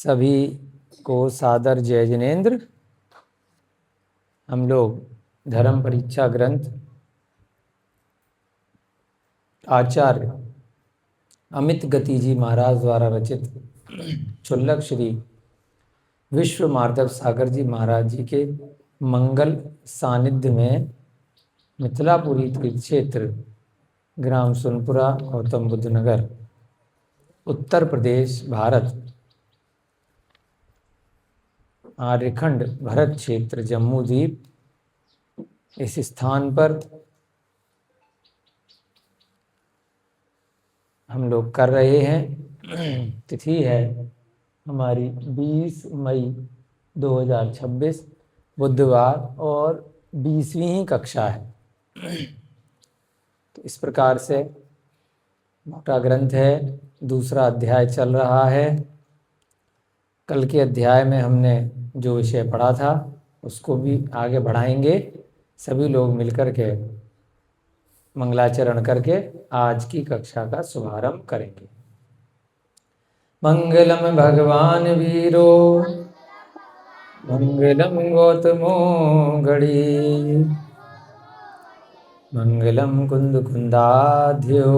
सभी को सादर जय जिनेन्द्र। हम लोग धर्म परीक्षा ग्रंथ आचार्य अमित गति जी महाराज द्वारा रचित क्षुल्लक श्री विश्व माधव सागर जी महाराज जी के मंगल सानिध्य में मिथिलापुरी तीर्थ क्षेत्र ग्राम सोनपुरा गौतम बुद्ध नगर उत्तर प्रदेश भारत आर्यखंड भरत क्षेत्र जम्मू द्वीप इस स्थान पर हम लोग कर रहे हैं। तिथि है हमारी 20 मई 2026 बुधवार और 20वीं कक्षा है। तो इस प्रकार से मोटा ग्रंथ है, दूसरा अध्याय चल रहा है। कल के अध्याय में हमने जो विषय पढ़ा था उसको भी आगे बढ़ाएंगे। सभी लोग मिलकर के मंगलाचरण करके आज की कक्षा का शुभारंभ करेंगे। मंगलम भगवान वीरो मंगलम गौतमो गणी मंगलम कुंद कुंदाध्यो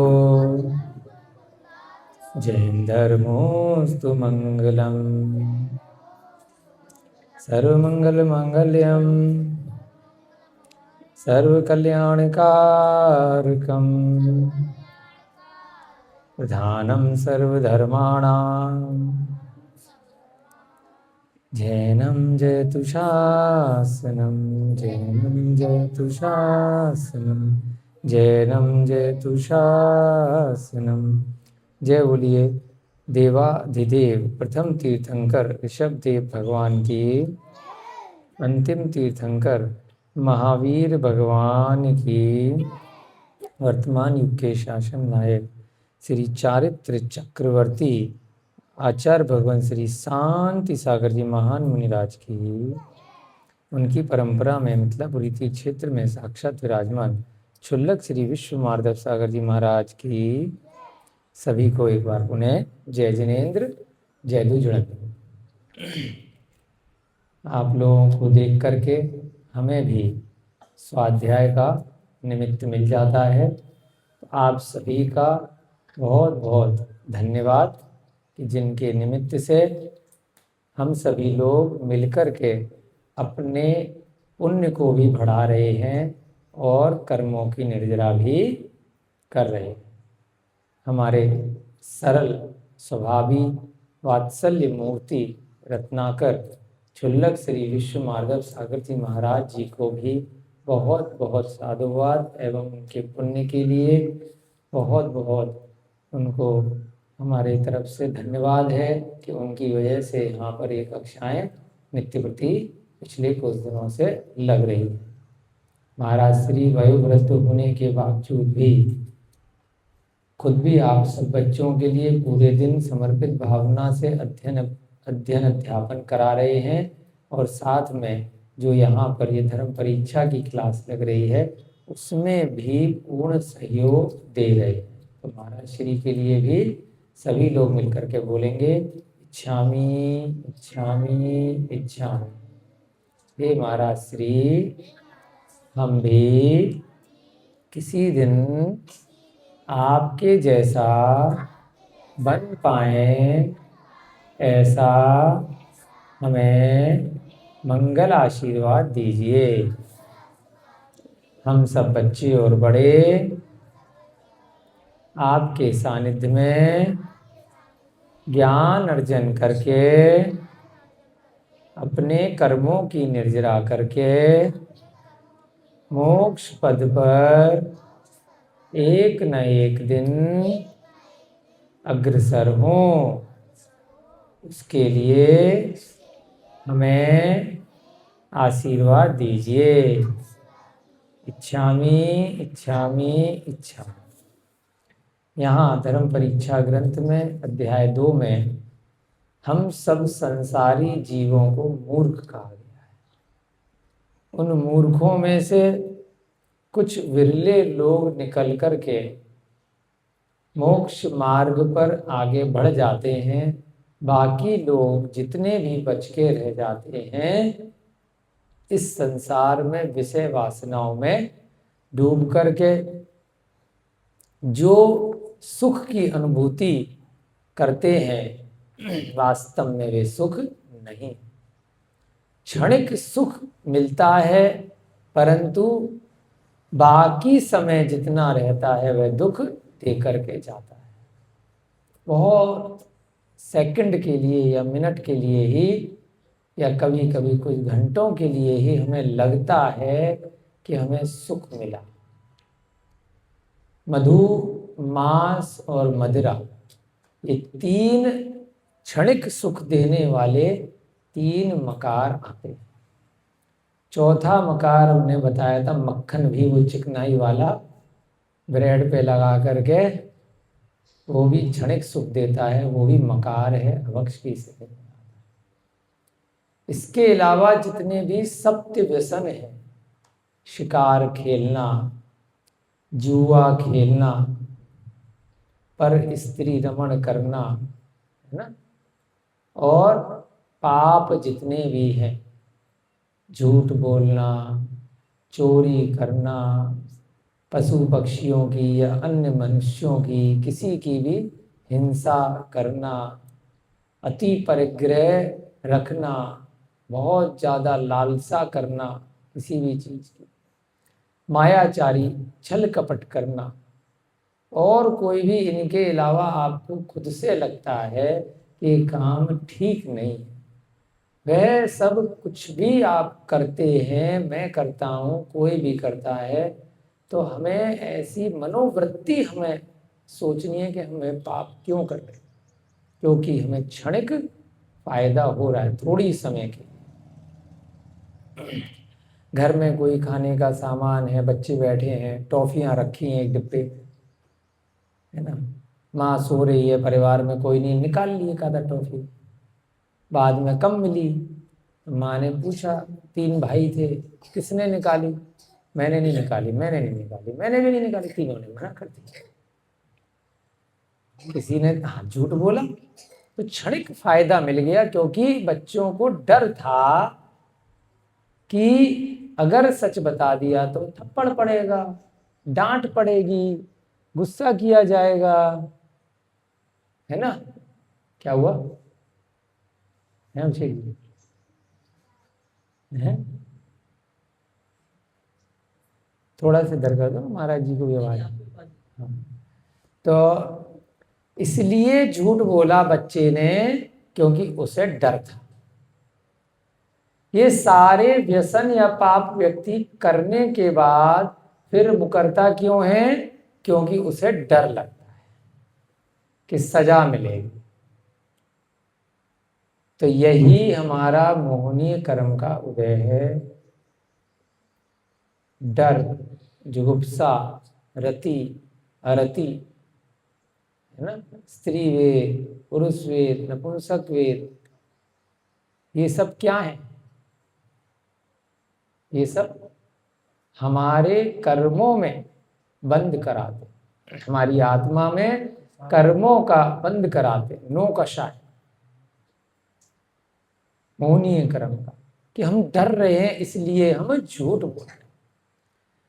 जैन धर्मोस्तु मंगलम सर्वमंगल मांगल्यम सर्वकल्याणकारकम प्रधानम सर्वधर्माणां जैनम जयतु शासनम जैनम जयतु शासनम जैनम जयतु शासनम। जय बोलिए देवाधिदेव प्रथम तीर्थंकर ऋषभदेव भगवान की, अंतिम तीर्थंकर महावीर भगवान की, वर्तमान युग के शासन नायक श्री चारित्र चक्रवर्ती आचार्य भगवान श्री शांति सागर जी महान मुनिराज की, उनकी परंपरा में मिथिलापुरी तीर्थ क्षेत्र में साक्षात विराजमान क्षुल्लक श्री विश्व माधव सागर जी महाराज की सभी को एक बार पुनः जय जिनेन्द्र जय जुड़न। आप लोगों को देख करके हमें भी स्वाध्याय का निमित्त मिल जाता है। तो आप सभी का बहुत बहुत धन्यवाद कि जिनके निमित्त से हम सभी लोग मिलकर के अपने पुण्य को भी बढ़ा रहे हैं और कर्मों की निर्जरा भी कर रहे हैं। हमारे सरल स्वभावी वात्सल्य मूर्ति रत्नाकर क्षुल्लक श्री विश्व माधव सागर जी महाराज जी को भी बहुत बहुत साधुवाद एवं उनके पुण्य के लिए बहुत बहुत उनको हमारे तरफ से धन्यवाद है कि उनकी वजह से यहाँ पर ये कक्षाएँ नित्य प्रति पिछले कुछ दिनों से लग रही हैं। महाराज श्री वयोवृद्ध होने के बावजूद भी खुद भी आप सब बच्चों के लिए पूरे दिन समर्पित भावना से अध्ययन अध्यापन करा रहे हैं और साथ में जो यहाँ पर ये धर्म परीक्षा की क्लास लग रही है उसमें भी पूर्ण सहयोग दे रहे हैं। तो महाराज श्री के लिए भी सभी लोग मिलकर के बोलेंगे इच्छामी इच्छामी इच्छामी। हे महाराज श्री, हम भी किसी दिन आपके जैसा बन पाए ऐसा हमें मंगल आशीर्वाद दीजिए। हम सब बच्चे और बड़े आपके सानिध्य में ज्ञान अर्जन करके अपने कर्मों की निर्जरा करके मोक्ष पद पर एक न एक दिन अग्रसर हों, उसके लिए हमें आशीर्वाद दीजिए। इच्छामी इच्छामी इच्छामी। यहाँ धर्म परीक्षा ग्रंथ में अध्याय 2 में हम सब संसारी जीवों को मूर्ख कहा गया है। उन मूर्खों में से कुछ विरले लोग निकल कर के मोक्ष मार्ग पर आगे बढ़ जाते हैं, बाकी लोग जितने भी बच के रह जाते हैं इस संसार में विषय वासनाओं में डूब करके जो सुख की अनुभूति करते हैं वास्तव में वे सुख नहीं, क्षणिक सुख मिलता है, परंतु बाकी समय जितना रहता है वह दुख दे करके जाता है। बहुत सेकंड के लिए या मिनट के लिए ही या कभी कभी कुछ घंटों के लिए ही हमें लगता है कि हमें सुख मिला। मधु, मांस और मदिरा ये तीन क्षणिक सुख देने वाले तीन मकार आते हैं। चौथा मकार हमने बताया था मक्खन भी, वो चिकनाई वाला ब्रेड पे लगा करके, वो भी क्षणिक सुख देता है, वो भी मकार है, अभक्ष की स्थिति में। इसके अलावा जितने भी सप्त व्यसन है, शिकार खेलना, जुआ खेलना, पर स्त्री रमण करना, है ना, और पाप जितने भी हैं, झूठ बोलना, चोरी करना, पशु पक्षियों की या अन्य मनुष्यों की किसी की भी हिंसा करना, अति परिग्रह रखना, बहुत ज़्यादा लालसा करना किसी भी चीज़ की, मायाचारी छल कपट करना, और कोई भी इनके अलावा आपको खुद से लगता है कि काम ठीक नहीं है, वह सब कुछ भी आप करते हैं, मैं करता हूँ, कोई भी करता है, तो हमें ऐसी मनोवृत्ति हमें सोचनी है कि हमें पाप क्यों कर रहे हैं, क्योंकि हमें क्षणिक फायदा हो रहा है थोड़ी समय के। घर में कोई खाने का सामान है, बच्चे बैठे हैं, टॉफियाँ रखी हैं एक डिब्बे में, है ना, माँ सो रही है, परिवार में कोई नहीं, निकाल ली एक आधा टॉफी, बाद में कम मिली, माँ ने पूछा, तीन भाई थे, किसने निकाली? मैंने नहीं निकाली, मैंने नहीं निकाली, मैंने भी नहीं निकाली, तीनों ने मना कर दिया। किसी ने झूठ बोला तो क्षणिक फायदा मिल गया, क्योंकि बच्चों को डर था कि अगर सच बता दिया तो थप्पड़ पड़ेगा, डांट पड़ेगी, गुस्सा किया जाएगा, है ना। क्या हुआ है अभिषेक जी? है थोड़ा सा इधर कर दो, महाराज जी को भी आवाज। हाँ। तो इसलिए झूठ बोला बच्चे ने, क्योंकि उसे डर था। ये सारे व्यसन या पाप व्यक्ति करने के बाद फिर मुकरता क्यों है? क्योंकि उसे डर लगता है कि सजा मिलेगी। तो यही हमारा मोहनीय कर्म का उदय है। डर, जुगुप्सा, रति, अरति, है ना, स्त्री वेद, पुरुष वेद, नपुंसक वेद, ये सब क्या है? ये सब हमारे कर्मों में बंद कराते, हमारी आत्मा में कर्मों का बंद कराते, नो कषाय, मोहनीय कर्म का, कि हम डर रहे हैं इसलिए हम झूठ बोल रहे हैं।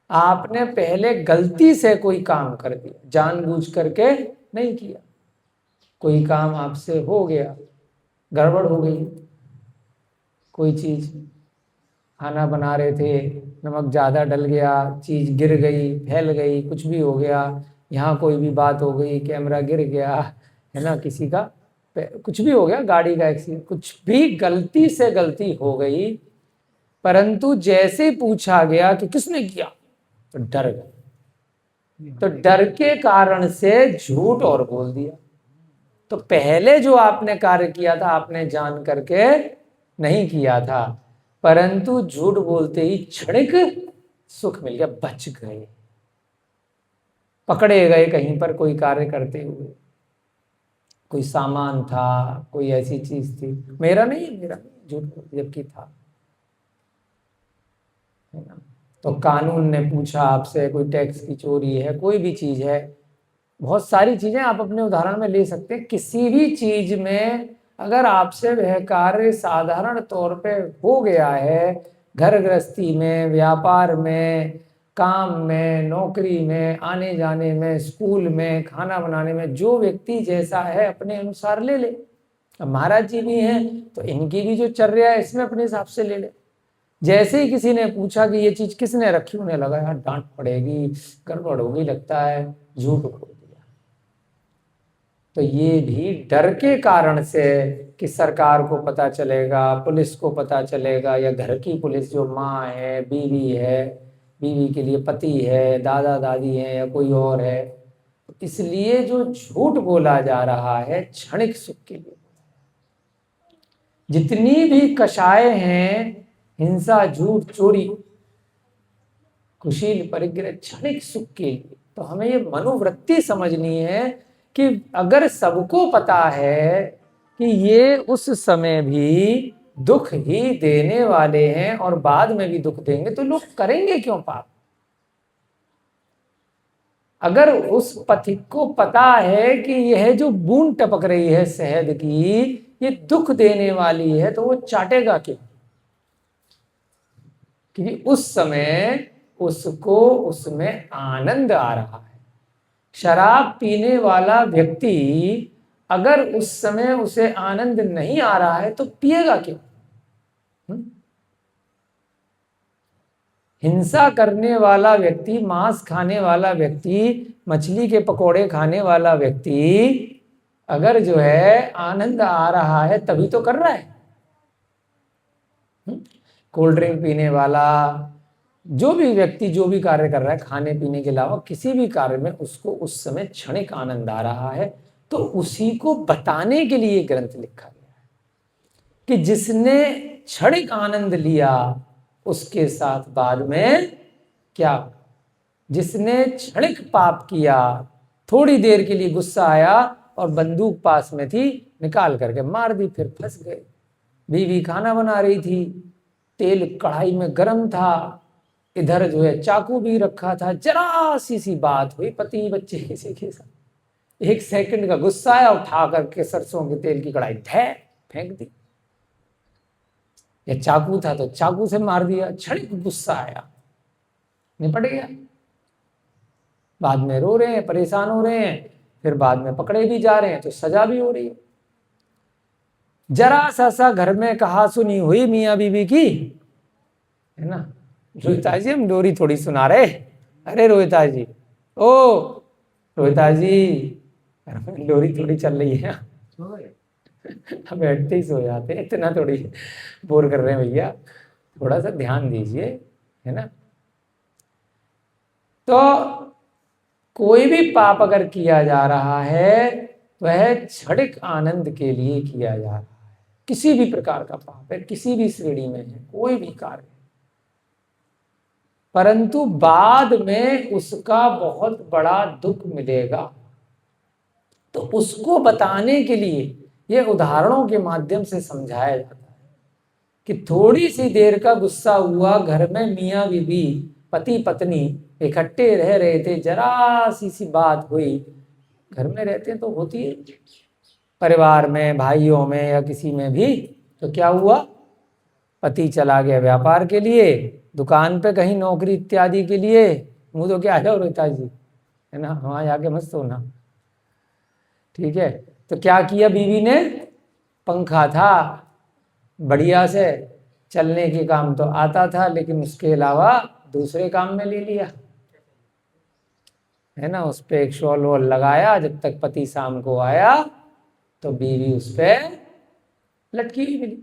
आपने पहले गलती से कोई काम कर दिया, जानबूझ करके नहीं किया, कोई काम आपसे हो गया, गड़बड़ हो गई, कोई चीज, खाना बना रहे थे, नमक ज़्यादा डल गया, चीज़ गिर गई, फैल गई, कुछ भी हो गया, यहाँ कोई भी बात हो गई, कैमरा गिर गया, है ना, किसी का कुछ भी हो गया, गाड़ी का एक्सीडेंट, कुछ भी गलती से गलती हो गई, परंतु जैसे पूछा गया कि किसने किया तो डर गए, तो डर के कारण से झूठ और बोल दिया। तो पहले जो आपने कार्य किया था आपने जान करके नहीं किया था, परंतु झूठ बोलते ही क्षणिक सुख मिल गया, बच गए, पकड़े गए कहीं पर कोई कार्य करते हुए, कोई सामान था, कोई ऐसी चीज थी, मेरा नहीं, मेरा नहीं, झूठ बोल जबकि था, है ना। तो कानून ने पूछा आपसे, कोई टैक्स की चोरी है, कोई भी चीज है, बहुत सारी चीजें आप अपने उदाहरण में ले सकते हैं, किसी भी चीज में अगर आपसे वह कार्य साधारण तौर पे हो गया है, घर गृहस्थी में, व्यापार में, काम में, नौकरी में, आने जाने में, स्कूल में, खाना बनाने में, जो व्यक्ति जैसा है अपने अनुसार ले ले। अब महाराज जी भी हैं तो इनकी भी जो चर्या है इसमें अपने हिसाब से ले ले। जैसे ही किसी ने पूछा कि ये चीज किसने रखी, उन्हें लगा यार डांट पड़ेगी, गड़बड़ होगी, लगता है झूठ बोल दिया। तो ये भी डर के कारण से कि सरकार को पता चलेगा, पुलिस को पता चलेगा, या घर की पुलिस जो माँ है, बीवी है, बीवी के लिए पति है, दादा दादी है, या कोई और है, इसलिए जो झूठ बोला जा रहा है क्षणिक सुख के लिए। जितनी भी कषाय हैं, हिंसा, झूठ, चोरी, कुशील, परिग्रह, क्षणिक सुख के लिए। तो हमें ये मनोवृत्ति समझनी है कि अगर सबको पता है कि ये उस समय भी दुख ही देने वाले हैं और बाद में भी दुख देंगे, तो लोग करेंगे क्यों पाप? अगर उस पथिक को पता है कि यह जो बूंद टपक रही है शहद की, ये दुख देने वाली है, तो वो चाटेगा क्यों? क्योंकि उस समय उसको उसमें आनंद आ रहा है। शराब पीने वाला व्यक्ति अगर उस समय उसे आनंद नहीं आ रहा है तो पिएगा क्यों? हिंसा करने वाला व्यक्ति, मांस खाने वाला व्यक्ति, मछली के पकोड़े खाने वाला व्यक्ति अगर जो है आनंद आ रहा है तभी तो कर रहा है। कोल्ड ड्रिंक पीने वाला, जो भी व्यक्ति जो भी कार्य कर रहा है, खाने पीने के अलावा किसी भी कार्य में उसको उस समय क्षणिक आनंद आ रहा है, तो उसी को बताने के लिए ग्रंथ लिखा गया है कि जिसने क्षणिक आनंद लिया उसके साथ बाद में क्या, जिसने क्षणिक पाप किया, थोड़ी देर के लिए गुस्सा आया और बंदूक पास में थी, निकाल करके मार दी, फिर फंस गए। बीवी खाना बना रही थी, तेल कढ़ाई में गर्म था, इधर जो है चाकू भी रखा था, जरा सी बात हुई पति बच्चे किसी के साथ, 1 सेकंड का गुस्सा आया, उठा करके सरसों के तेल की कढ़ाई ढे फेंक दी। या चाकू था तो चाकू से मार दिया, क्षणिक गुस्सा आया, निपट गया। बाद में रो रहे हैं, परेशान हो रहे हैं, फिर बाद में पकड़े भी जा रहे हैं तो सजा भी हो रही है। जरा सा घर में कहा सुनी हुई मियाँ बीवी की, है ना। रोहिता जी हम लोरी थोड़ी सुना रहे, अरे रोहिता जी, ओ रोहिता जी लोरी थोड़ी चल रही है, हम बैठते ही सो जाते, इतना थोड़ी बोर कर रहे हैं भैया, थोड़ा सा ध्यान दीजिए, है ना। तो कोई भी पाप अगर किया जा रहा है वह क्षणिक आनंद के लिए किया जा रहा है। किसी भी प्रकार का पाप है, किसी भी श्रेणी में है, कोई भी कार्य, परंतु बाद में उसका बहुत बड़ा दुख मिलेगा। तो उसको बताने के लिए यह उदाहरणों के माध्यम से समझाया जाता है कि थोड़ी सी देर का गुस्सा हुआ, घर में मियाँ बीवी, पति पत्नी इकट्ठे रह रहे थे, जरा सी बात हुई, घर में रहते हैं तो होती है, परिवार में, भाइयों में या किसी में भी, तो क्या हुआ, पति चला गया व्यापार के लिए, दुकान पे कहीं नौकरी इत्यादि के लिए, मुँह तो क्या आ जाओ रोहिता जी, है ना, वहाँ जाके मस्त होना, ठीक है। तो क्या किया बीवी ने, पंखा था बढ़िया से, चलने के काम तो आता था, लेकिन उसके अलावा दूसरे काम में ले लिया, है ना। उस पर एक शॉल वॉल लगाया, जब तक पति शाम को आया तो बीवी उस पर लटकी हुई मिली।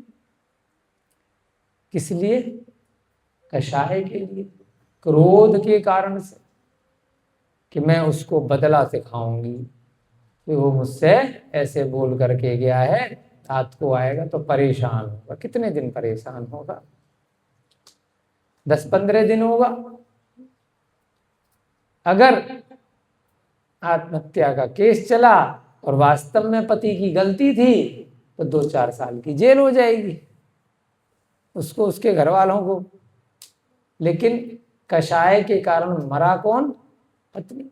किस लिए, कषाय के लिए, क्रोध के कारण से, कि मैं उसको बदला सिखाऊंगी कि वो मुझसे ऐसे बोल करके गया है, रात को आएगा तो परेशान होगा। कितने दिन परेशान होगा, 10-15 दिन होगा। अगर आत्महत्या का केस चला और वास्तव में पति की गलती थी तो 2-4 साल की जेल हो जाएगी उसको, उसके घर वालों को। लेकिन कषाय के कारण मरा कौन, पत्नी।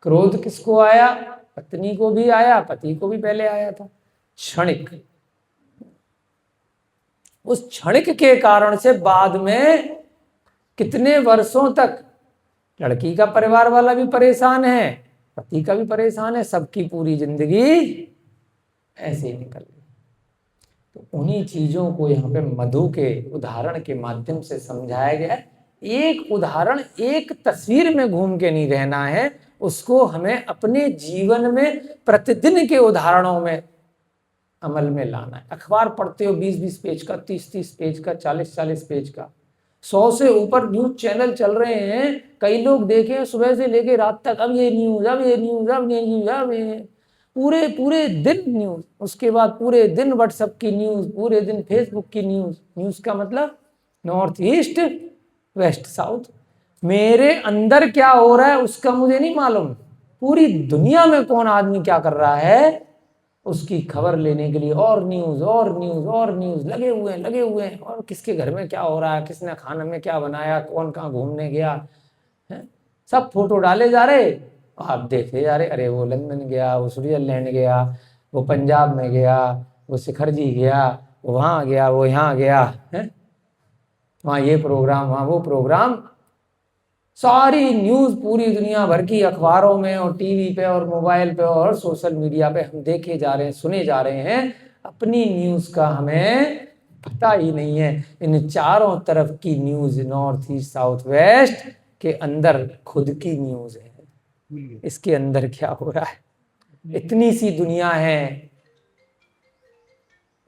क्रोध किसको आया, पत्नी को भी आया, पति को भी पहले आया था। क्षणिक उस क्षणिक के कारण से बाद में कितने वर्षों तक लड़की का परिवार वाला भी परेशान है, पति का भी परेशान है, सबकी पूरी जिंदगी ऐसे ही निकल गई। तो उन्हीं चीजों को यहाँ पे मधु के उदाहरण के माध्यम से समझाया गया है। एक उदाहरण, एक तस्वीर में घूम के नहीं रहना है, उसको हमें अपने जीवन में प्रतिदिन के उदाहरणों में अमल में लाना है। अखबार पढ़ते हो 20-20 पेज का, 30-30 पेज का, 40-40 पेज का, 100 से ऊपर न्यूज चैनल चल रहे हैं। कई लोग देखें सुबह से लेके रात तक, अब ये न्यूज, अब ये न्यूज, अब ये न्यूज, अब ये पूरे पूरे दिन न्यूज, उसके बाद पूरे दिन व्हाट्सएप की न्यूज, पूरे दिन फेसबुक की न्यूज। न्यूज का मतलब नॉर्थ ईस्ट, वेस्ट, साउथ। मेरे अंदर क्या हो रहा है उसका मुझे नहीं मालूम, पूरी दुनिया में कौन आदमी क्या कर रहा है उसकी खबर लेने के लिए और न्यूज और न्यूज और न्यूज लगे हुए हैं। और किसके घर में क्या हो रहा है, किसने खाने में क्या बनाया, कौन कहाँ घूमने गया है, सब फोटो डाले जा रहे, आप देखे जा रहे। अरे वो लंदन गया, वो स्विट्जरलैंड गया, वो पंजाब में गया, वो शिखर जी गया, वो वहाँ गया, वो यहाँ गया है, वहाँ ये प्रोग्राम, वहाँ वो प्रोग्राम। सारी न्यूज पूरी दुनिया भर की अखबारों में और टीवी पे और मोबाइल पे और सोशल मीडिया पे हम देखे जा रहे हैं, सुने जा रहे हैं। अपनी न्यूज का हमें पता ही नहीं है। इन चारों तरफ की news, north east south west के अंदर खुद की न्यूज है, इसके अंदर क्या हो रहा है। इतनी सी दुनिया है,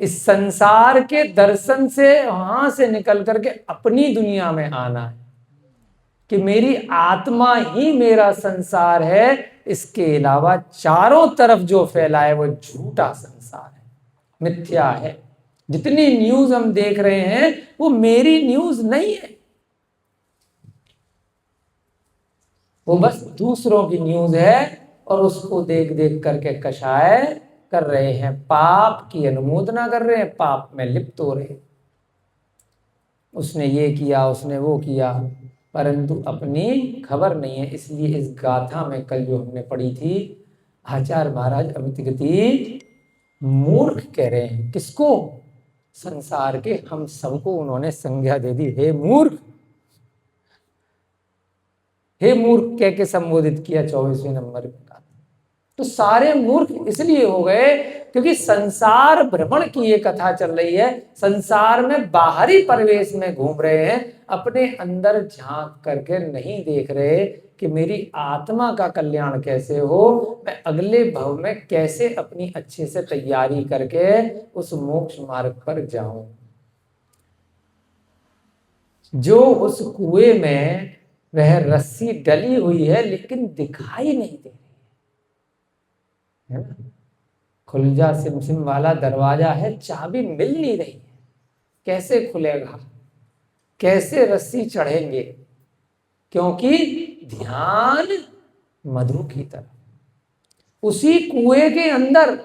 इस संसार के दर्शन से वहां से निकल करके अपनी दुनिया में आना है कि मेरी आत्मा ही मेरा संसार है, इसके अलावा चारों तरफ जो फैला है वो झूठा संसार है, मिथ्या है। जितनी न्यूज हम देख रहे हैं वो मेरी न्यूज नहीं है, वो बस दूसरों की न्यूज है और उसको देख देख करके कषाय कर रहे हैं, पाप की अनुमोदना कर रहे हैं, पाप में लिप्त हो रहे हैं। उसने ये किया, उसने वो किया, परंतु अपनी खबर नहीं है। इसलिए इस गाथा में कल जो हमने पढ़ी थी, आचार्य महाराज अमित गति मूर्ख कह रहे हैं किसको, संसार के हम सबको उन्होंने संज्ञा दे दी, हे मूर्ख, हे मूर्ख कह के संबोधित किया 24वें नंबर में। तो सारे मूर्ख इसलिए हो गए क्योंकि संसार भ्रमण की ये कथा चल रही है, संसार में बाहरी परिवेश में घूम रहे हैं, अपने अंदर झांक करके नहीं देख रहे कि मेरी आत्मा का कल्याण कैसे हो, मैं अगले भव में कैसे अपनी अच्छे से तैयारी करके उस मोक्ष मार्ग पर जाऊं। जो उस कुएं में वह रस्सी डली हुई है लेकिन दिखाई नहीं दे रही है ना, खुल जा सिम सिम वाला दरवाजा है, चाबी मिल नहीं रही है, कैसे खुलेगा, कैसे रस्सी चढ़ेंगे, क्योंकि ध्यान मधु की तरफ। उसी कुएं के अंदर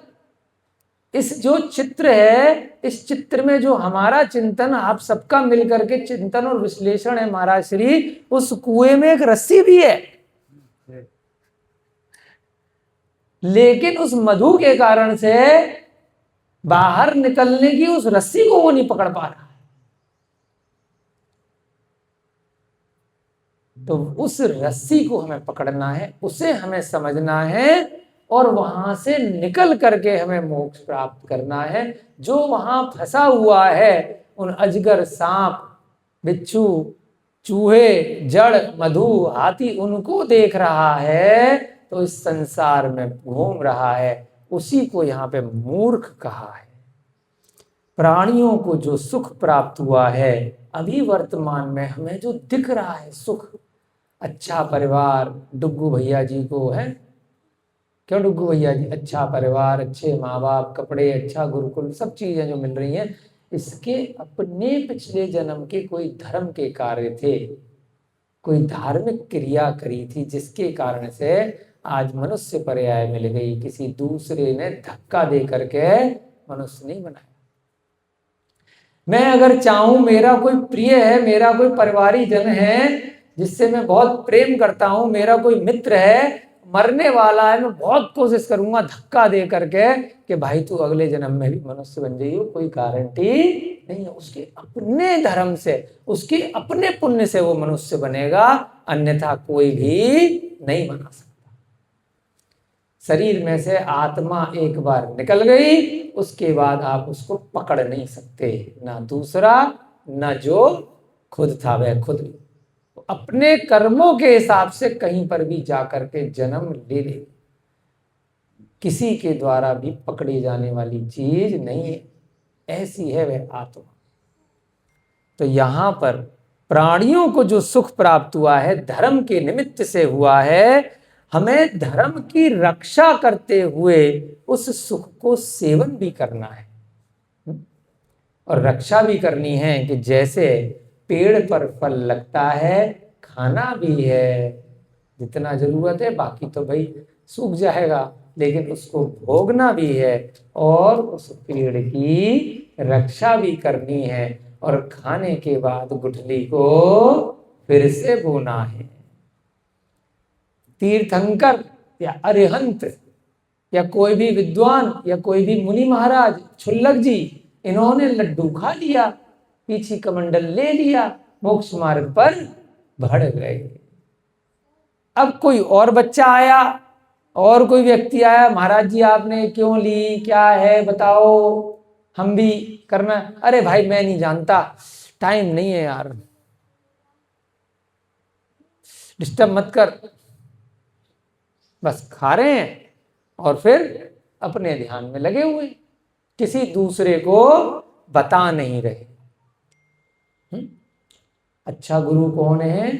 इस जो चित्र है, इस चित्र में जो हमारा चिंतन, आप सबका मिलकर के चिंतन और विश्लेषण है महाराज श्री, उस कुएं में एक रस्सी भी है, लेकिन उस मधु के कारण से बाहर निकलने की उस रस्सी को वो नहीं पकड़ पा रहा है। तो उस रस्सी को हमें पकड़ना है, उसे हमें समझना है और वहां से निकल करके हमें मोक्ष प्राप्त करना है। जो वहां फंसा हुआ है, उन अजगर, सांप, बिच्छू, चूहे, जड़, मधु, हाथी, उनको देख रहा है तो इस संसार में घूम रहा है, उसी को यहाँ पे मूर्ख कहा है। प्राणियों को जो सुख प्राप्त हुआ है अभी वर्तमान में, हमें जो दिख रहा है सुख, अच्छा परिवार, डुग्गू भैया जी को है, क्यों डुग्गू भैया जी, अच्छा परिवार, अच्छे माँ बाप, कपड़े, अच्छा गुरुकुल, सब चीजें जो मिल रही हैं, इसके अपने पिछले जन्म के कोई धर्म के कार्य थे, कोई धार्मिक क्रिया करी थी, जिसके कारण से आज मनुष्य पर्याय मिल गई। किसी दूसरे ने धक्का दे करके मनुष्य नहीं बनाया। मैं अगर चाहूं, मेरा कोई प्रिय है, मेरा कोई परिवारी जन है जिससे मैं बहुत प्रेम करता हूं, मेरा कोई मित्र है, मरने वाला है, मैं बहुत कोशिश करूंगा धक्का दे करके कि भाई तू अगले जन्म में भी मनुष्य बन जाइयो, कोई गारंटी नहीं है, उसके अपने धर्म से, उसके अपने पुण्य से वो मनुष्य बनेगा, अन्यथा कोई भी नहीं बना सकता। शरीर में से आत्मा एक बार निकल गई, उसके बाद आप उसको पकड़ नहीं सकते, ना दूसरा ना जो खुद था वह खुद। अपने कर्मों के हिसाब से कहीं पर भी जाकर के जन्म ले ले, किसी के द्वारा भी पकड़ी जाने वाली चीज नहीं है, ऐसी है वह आत्मा। तो यहां पर प्राणियों को जो सुख प्राप्त हुआ है धर्म के निमित्त से हुआ है, हमें धर्म की रक्षा करते हुए उस सुख को सेवन भी करना है और रक्षा भी करनी है। कि जैसे पेड़ पर फल लगता है, खाना भी है जितना जरूरत है, बाकी तो भाई सूख जाएगा, लेकिन उसको भोगना भी है और उस पेड़ की रक्षा भी करनी है, और खाने के बाद गुठली को फिर से बोना है। तीर्थंकर या अरिहंत या कोई भी विद्वान या कोई भी मुनि महाराज, क्षुल्लक जी, इन्होंने लड्डू खा लिया, पीछे कमंडल ले लिया, मोक्ष मार्ग पर बढ़ गए। अब कोई और बच्चा आया और कोई व्यक्ति आया, महाराज जी आपने क्यों ली, क्या है बताओ, हम भी करना। अरे भाई मैं नहीं जानता, टाइम नहीं है यार, डिस्टर्ब मत कर। बस खा रहे हैं और फिर अपने ध्यान में लगे हुए, किसी दूसरे को बता नहीं रहे। अच्छा गुरु कौन है?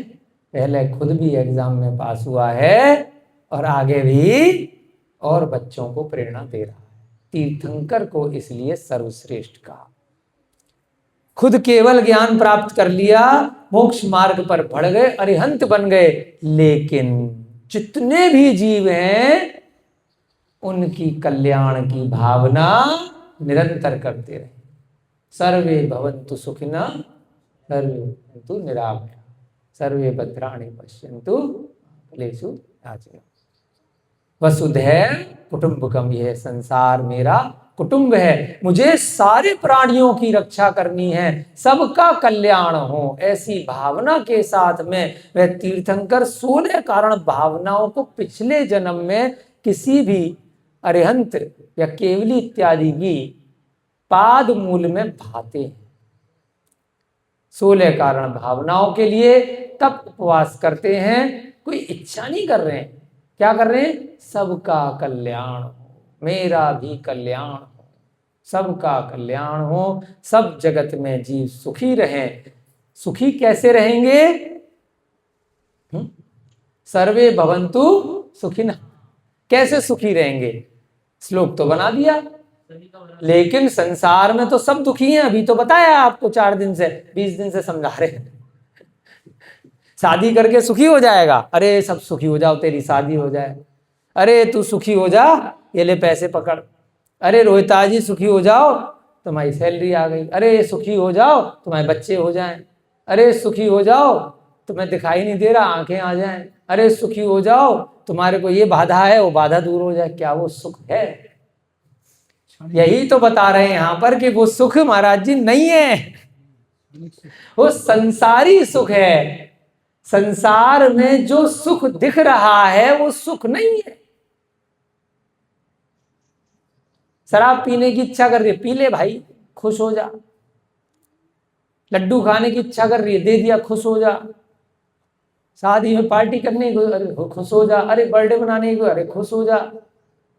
पहले खुद भी एग्जाम में पास हुआ है और आगे भी और बच्चों को प्रेरणा दे रहा है। तीर्थंकर को इसलिए सर्वश्रेष्ठ कहा। खुद केवल ज्ञान प्राप्त कर लिया, मोक्ष मार्ग पर बढ़ गए, अरिहंत बन गए, लेकिन जितने भी जीव हैं उनकी कल्याण की भावना निरंतर करते रहे। सर्वे भवन्तु सुखिनः, सर्वे भवन्तु निरामयाः, सर्वे भद्राणि पश्यन्तु फलेषु कदाचन। वसुधैव कुटुम्बकम, यह संसार मेरा कुटुंब है, मुझे सारे प्राणियों की रक्षा करनी है, सबका कल्याण हो, ऐसी भावना के साथ में वह तीर्थंकर 16 कारण भावनाओं को पिछले जन्म में किसी भी अरिहंत या केवली इत्यादि की पाद मूल में भाते हैं। 16 कारण भावनाओं के लिए तब उपवास करते हैं, कोई इच्छा नहीं कर रहे हैं, क्या कर रहे हैं? सबका कल्याण हो, मेरा भी कल्याण हो, सबका कल्याण हो, सब जगत में जीव सुखी रहें। सुखी कैसे रहेंगे? सर्वे भवन्तु सुखिनः, कैसे सुखी रहेंगे? श्लोक तो बना दिया, लेकिन संसार में तो सब दुखी हैं। अभी तो बताया आपको 4 दिन से 20 दिन से समझा रहे हैं। शादी करके सुखी हो जाएगा, अरे सब सुखी हो जाओ तेरी शादी हो जाए, अरे तू सुखी हो जा ये ले पैसे पकड़, अरे रोहिता जी सुखी हो जाओ तुम्हारी सैलरी आ गई, अरे सुखी हो जाओ तुम्हारे बच्चे हो जाएं, अरे सुखी हो जाओ तुम्हें दिखाई नहीं दे रहा आंखें आ जाएं, अरे सुखी हो जाओ तुम्हारे को ये बाधा है वो बाधा दूर हो जाए। क्या वो सुख है? यही तो बता रहे हैं यहाँ पर कि वो सुख महाराज जी नहीं है, वो संसारी सुख है। संसार में जो सुख दिख रहा है वो सुख नहीं है। शराब पीने की इच्छा कर रही है, पी ले भाई, खुश हो जा। लड्डू खाने की इच्छा कर रही है, दे दिया, खुश हो जा। शादी में पार्टी करने को, अरे खुश हो जा। अरे बर्थडे मनाने को, अरे खुश हो जा।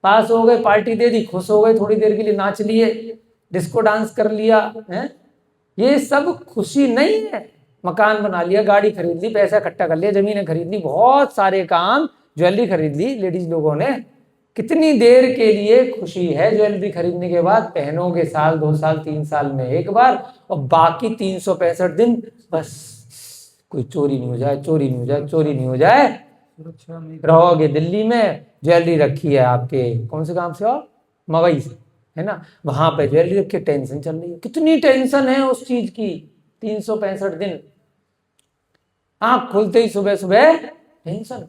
पास हो गए, पार्टी दे दी, खुश हो गए, थोड़ी देर के लिए नाच लिए, डिस्को डांस कर लिया है। ये सब खुशी नहीं है। मकान बना लिया, गाड़ी खरीद ली, पैसा इकट्ठा कर लिया, जमीनें खरीद ली, बहुत सारे काम, ज्वेलरी खरीद ली लेडीज लोगों ने। कितनी देर के लिए खुशी है ज्वेलरी खरीदने के बाद? पहनोगे साल 2 साल 3 साल में एक बार, और बाकी 365 दिन बस कोई चोरी नहीं हो जाए, चोरी नहीं हो जाए, चोरी नहीं हो जाए। रहोगे दिल्ली में, ज्वेलरी रखी है आपके कौन से काम से, और मवई से है ना, वहां पे ज्वेलरी रखी, टेंशन चल रही है। कितनी टेंशन है उस चीज की, 365 दिन आंख खुलते ही सुबह सुबह टेंशन।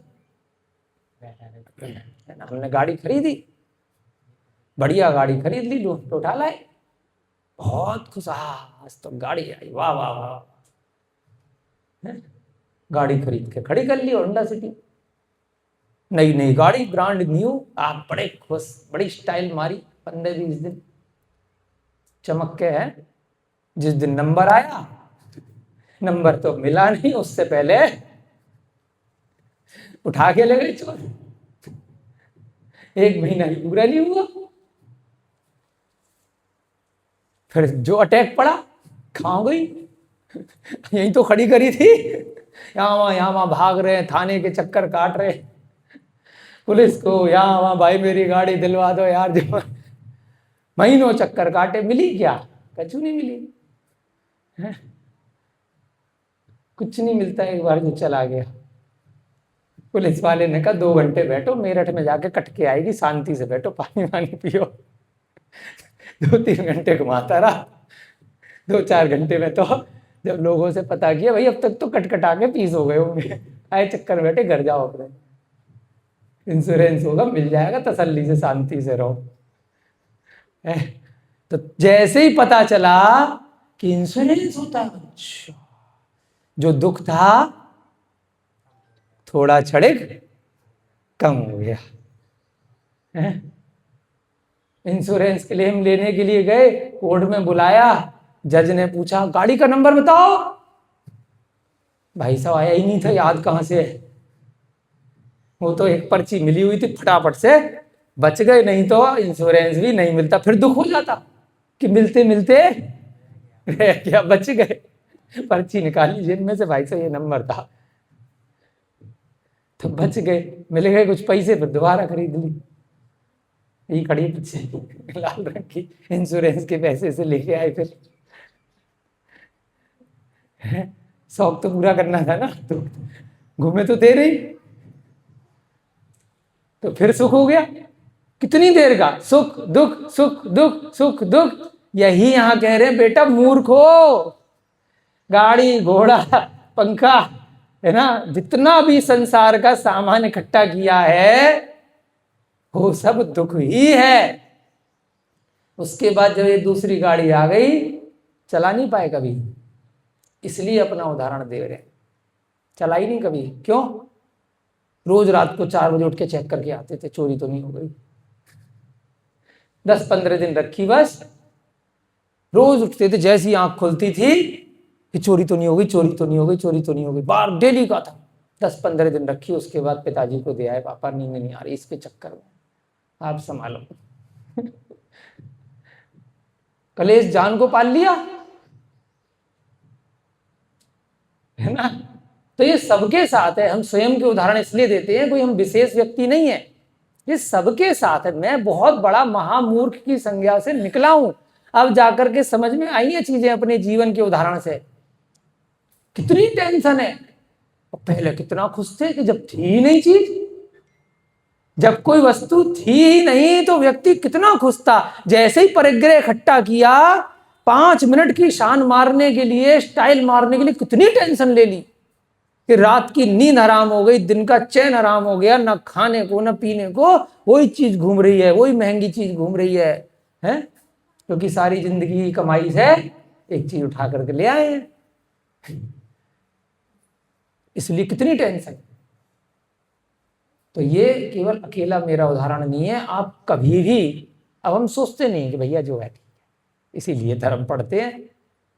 हमने गाड़ी खरीदी, बढ़िया गाड़ी खरीद ली, लोन तो उठा लाए, बहुत खुश, आज तो गाड़ी आई, वाह वाह वाह। गाड़ी खरीद के खड़ी कर ली होंडा सिटी, नई नई गाड़ी, ब्रांड न्यू। आप बड़े खुश, बड़ी स्टाइल मारी। 15-20 दिन चमक के है। जिस दिन नंबर आया, नंबर तो मिला नहीं, उससे पहले उठा के ले गए चोर। 1 महीना ही पूरा नहीं हुआ, फिर जो अटैक पड़ा, कहाँ गई? यहीं तो खड़ी करी थी, यहाँ वहां भाग रहे, थाने के चक्कर काट रहे, पुलिस को यहाँ वहां, भाई मेरी गाड़ी दिलवा दो यार। जो महीनों चक्कर काटे, मिली क्या? कछु नहीं मिली है? कुछ नहीं मिलता एक बार जो चला गया। पुलिस वाले ने कहा 2 घंटे बैठो, मेरठ में जाके कट के आएगी, शांति से बैठो, पानी वानी पियो। 2-3 घंटे घुमाता रहा। 2-4 घंटे में तो जब लोगों से पता किया, भाई अब तक तो कटकटा के पीस हो गए होंगे, आए चक्कर बैठे, घर जाओ अपने, इंश्योरेंस होगा, मिल जाएगा, तसल्ली से शांति से रहो। तो जैसे ही पता चला कि इंश्योरेंस होता है, अच्छा, जो दुख था थोड़ा क्षणिक कम हो गया। इंश्योरेंस क्लेम लेने के लिए गए, कोर्ट में बुलाया, जज ने पूछा गाड़ी का नंबर बताओ। भाई साहब आया ही नहीं था, याद कहां से है? वो तो एक पर्ची मिली हुई थी, फटाफट से बच गए, नहीं तो इंश्योरेंस भी नहीं मिलता। फिर दुख हो जाता कि मिलते मिलते क्या, बच गए। पर्ची निकाली जेब में से, भाई साहब ये नंबर था, तो बच गए, मिल गए कुछ पैसे, फिर दोबारा खरीद ली। ये खड़ी पीछे लाल रंग की, इंश्योरेंस के पैसे से लेके आए। फिर शौक तो पूरा करना था ना, तो घूमे तो दे रही, तो फिर सुख हो गया। कितनी देर का सुख दुख, सुख दुख, सुख दुख। यही यहां कह रहे हैं, बेटा मूर्खो, गाड़ी घोड़ा पंखा है ना, जितना भी संसार का सामान इकट्ठा किया है वो सब दुख ही है। उसके बाद जब ये दूसरी गाड़ी आ गई, चला नहीं पाए कभी, इसलिए अपना उदाहरण दे रहे हैं। चला ही नहीं कभी, क्यों? रोज रात को 4 बजे उठ के चेक करके आते थे, चोरी तो नहीं हो गई। 10-15 दिन रखी, बस रोज उठते थे, जैसी आंख खुलती थी कि चोरी तो नहीं हो गई, चोरी तो नहीं हो गई, चोरी तो नहीं हो गई, बार डेली का था। 10-15 दिन रखी, उसके बाद पिताजी को दे आए, पापा नींद नहीं आ रही, इसके चक्कर में आप संभालो। कलेश जान को पाल लिया है ना। तो ये सबके साथ है। हम स्वयं के उदाहरण इसलिए देते हैं, कोई हम विशेष व्यक्ति नहीं है, ये सबके साथ है। मैं बहुत बड़ा महामूर्ख की संज्ञा से निकला हूं, अब जाकर के समझ में आई है चीजें अपने जीवन के उदाहरण से। कितनी टेंशन है, पहले कितना खुश थे कि जब थी ही नहीं चीज, जब कोई वस्तु थी ही नहीं तो व्यक्ति कितना खुश था। जैसे ही परिग्रह इकट्ठा किया, 5 मिनट की शान मारने के लिए, स्टाइल मारने के लिए कितनी टेंशन ले ली कि रात की नींद हराम हो गई, दिन का चैन हराम हो गया, ना खाने को ना पीने को, वही चीज घूम रही है, वही महंगी चीज घूम रही है, क्योंकि सारी जिंदगी की कमाई से एक चीज उठा करके ले आए हैं, इसलिए कितनी टेंशन। तो ये केवल अकेला मेरा उदाहरण नहीं है, आप कभी भी, अब हम सोचते नहीं कि भैया जो है ठीक है, इसीलिए धर्म पढ़ते हैं,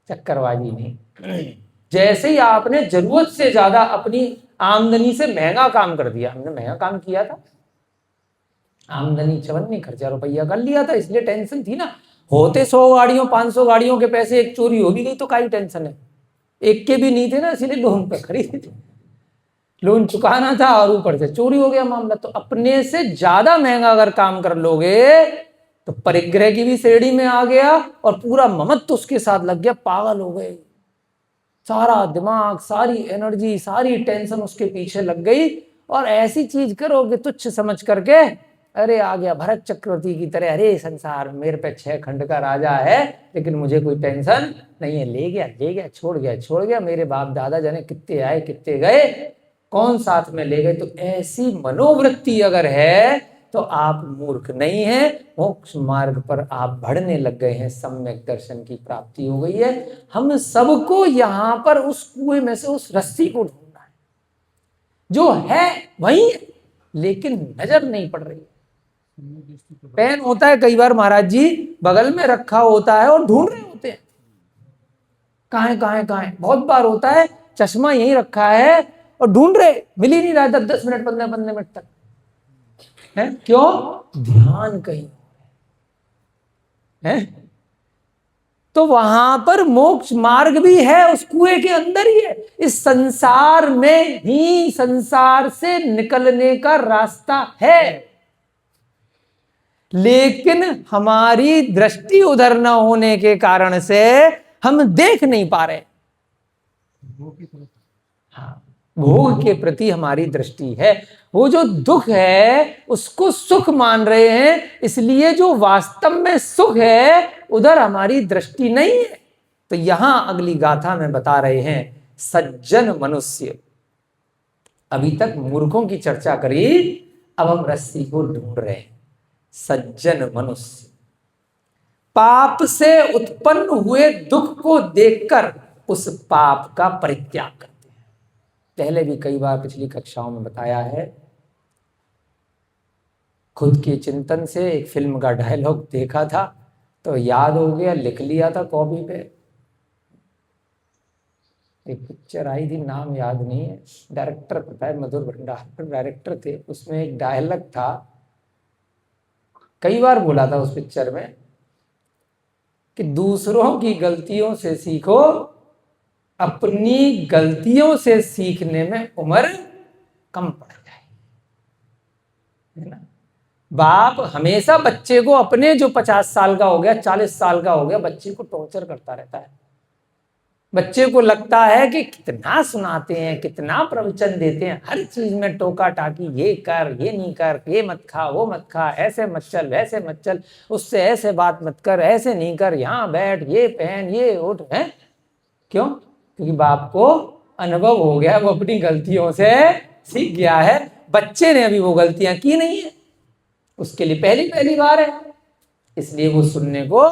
चक्करबाजी नहीं। जैसे ही आपने जरूरत से ज्यादा अपनी आमदनी से महंगा काम कर दिया, हमने महंगा काम किया था, आमदनी 54 खर्चा रुपया कर लिया था, इसलिए टेंशन थी ना। होते 100 गाड़ियों 500 गाड़ियों के पैसे, एक चोरी हो भी गई तो काई टेंशन है। एक के भी नहीं थे ना, इसीलिए लोन पे खरीदे थे, लोन चुकाना था और ऊपर से चोरी हो गया मामला। तो अपने से ज्यादा महंगा अगर काम कर लोगे तो परिग्रह की भी श्रेणी में आ गया और पूरा ममत्व उसके साथ लग गया, पागल हो गए, सारा दिमाग, सारी एनर्जी, सारी टेंशन उसके पीछे लग गई। और ऐसी चीज करोगे तुच्छ समझ करके, अरे आ गया भरत चक्रवर्ती की तरह, अरे संसार मेरे पे 6 खंड का राजा है लेकिन मुझे कोई टेंशन नहीं है, ले गया, छोड़ गया, मेरे बाप दादा जाने कितने आए कितने गए, कौन साथ में ले गए। तो ऐसी मनोवृत्ति अगर है तो आप मूर्ख नहीं हैं, मोक्ष मार्ग पर आप बढ़ने लग गए हैं, सम्यक दर्शन की प्राप्ति हो गई है। हम सबको यहाँ पर उस कुएं में से उस रस्सी को ढूंढना है, जो है वही है लेकिन नजर नहीं पड़ रही। पेन होता है कई बार महाराज जी बगल में रखा होता है और ढूंढ रहे होते हैं, कहाँ है कहाँ है कहाँ है। बहुत बार होता है चश्मा यहीं रखा है और ढूंढ रहे, मिल ही नहीं रहा 10-10 मिनट 15-15 मिनट तक है। क्यों? ध्यान कहीं है। तो वहां पर मोक्ष मार्ग भी है, उस कुएं के अंदर ही है। इस संसार में ही संसार से निकलने का रास्ता है, लेकिन हमारी दृष्टि उधर न होने के कारण से हम देख नहीं पा रहे। हाँ, भोग के प्रति हमारी दृष्टि है, वो जो दुख है उसको सुख मान रहे हैं, इसलिए जो वास्तव में सुख है उधर हमारी दृष्टि नहीं है। तो यहां अगली गाथा में बता रहे हैं सज्जन मनुष्य। अभी तक मूर्खों की चर्चा करी, अब हम रस्सी को ढूंढ रहे हैं। सज्जन मनुष्य पाप से उत्पन्न हुए दुख को देखकर उस पाप का परित्याग करते हैं। पहले भी कई बार पिछली कक्षाओं में बताया है। खुद के चिंतन से एक फिल्म का डायलॉग देखा था तो याद हो गया, लिख लिया था कॉपी पे। एक पिक्चर आई थी, नाम याद नहीं है, डायरेक्टर पता है, मधुर भंडार डायरेक्टर थे। उसमें एक डायलॉग था, कई बार बोला था उस पिक्चर में कि दूसरों की गलतियों से सीखो, अपनी गलतियों से सीखने में उम्र कम पड़ जाए, है ना। बाप हमेशा बच्चे को, अपने जो 50 साल का हो गया 40 साल का हो गया, बच्चे को टॉर्चर करता रहता है। बच्चे को लगता है कि कितना सुनाते हैं, कितना प्रवचन देते हैं, हर चीज में टोका टाकी, ये कर, ये नहीं कर, ये मत खा, वो मत खा, ऐसे मत चल, वैसे मत चल, उससे ऐसे बात मत कर, ऐसे नहीं कर, यहाँ बैठ, ये पहन, ये उठ, है। क्यों? क्योंकि बाप को अनुभव हो गया, वो अपनी गलतियों से सीख गया है। बच्चे ने अभी वो गलतियां की नहीं है, उसके लिए पहली पहली बार है, इसलिए वो सुनने को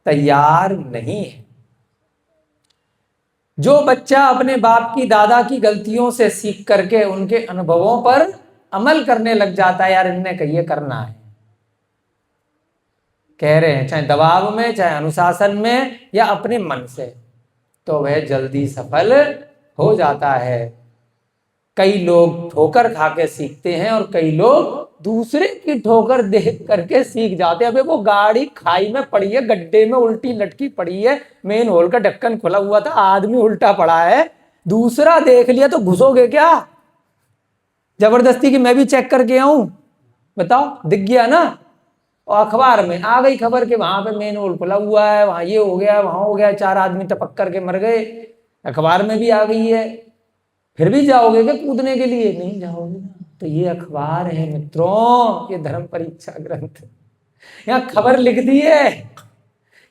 तैयार नहीं है। जो बच्चा अपने बाप की, दादा की गलतियों से सीख करके उनके अनुभवों पर अमल करने लग जाता है, यार इनने कहिए करना है, कह रहे हैं, चाहे दबाव में, चाहे अनुशासन में, या अपने मन से, तो वह जल्दी सफल हो जाता है। कई लोग ठोकर खा के सीखते हैं और कई लोग दूसरे की ठोकर देख करके सीख जाते हैं। अबे वो गाड़ी खाई में पड़ी है, गड्ढे में उल्टी लटकी पड़ी है, मेन होल का ढक्कन खुला हुआ था, आदमी उल्टा पड़ा है, दूसरा देख लिया तो घुसोगे क्या जबरदस्ती की मैं भी चेक करके आऊं? बताओ, दिख गया ना। और अखबार में आ गई खबर कि वहां पे मेन होल खुला हुआ है, वहां ये हो गया, वहां हो गया, 4 आदमी टपक करके मर गए, अखबार में भी आ गई है। फिर भी जाओगे क्या कूदने के लिए? नहीं जाओगे ना। तो ये अखबार है मित्रों, ये धर्म परीक्षा ग्रंथ, यहाँ खबर लिख दी है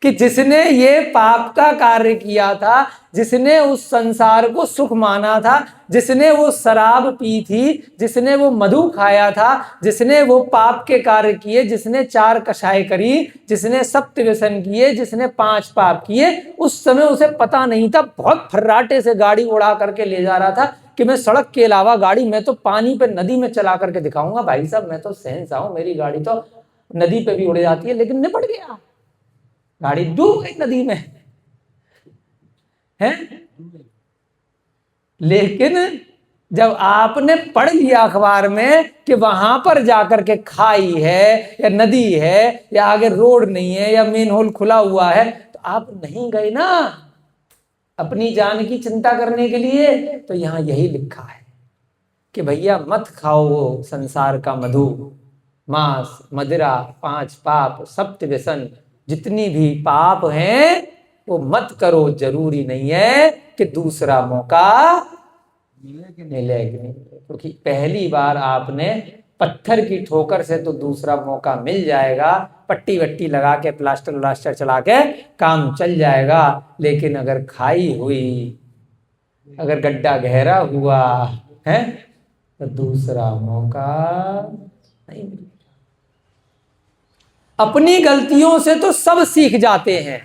कि जिसने ये पाप का कार्य किया था, जिसने उस संसार को सुख माना था, जिसने वो शराब पी थी, जिसने वो मधु खाया था, जिसने वो पाप के कार्य किए, जिसने 4 कषाय करी, जिसने सप्त व्यसन किए, जिसने 5 पाप किए, उस समय उसे पता नहीं था, बहुत फर्राटे से गाड़ी उड़ा करके ले जा रहा था कि मैं सड़क के अलावा गाड़ी, मैं तो पानी पे, नदी में चला करके दिखाऊंगा भाई साहब, मैं तो शहंशाह हूं, मेरी गाड़ी तो नदी पे भी उड़ जाती है। लेकिन निपट गया, गाड़ी डूब गई नदी में, है। लेकिन जब आपने पढ़ लिया अखबार में कि वहां पर जाकर के खाई है या नदी है या आगे रोड नहीं है या मेन होल खुला हुआ है, तो आप नहीं गए ना अपनी जान की चिंता करने के लिए। तो यहां यही लिखा है कि भैया मत खाओ वो संसार का मधु, मांस, मदिरा, 5 पाप, सप्त व्यसन, जितनी भी पाप हैं वो मत करो। जरूरी नहीं है कि दूसरा मौका मिले कि नहीं, क्योंकि पहली बार आपने पत्थर की ठोकर से तो दूसरा मौका मिल जाएगा, पट्टी वट्टी लगा के, प्लास्टर व्लास्टर चला के काम चल जाएगा। लेकिन अगर खाई हुई, अगर गड्ढा गहरा हुआ है, तो दूसरा मौका नहीं मिलेगा। अपनी गलतियों से तो सब सीख जाते हैं।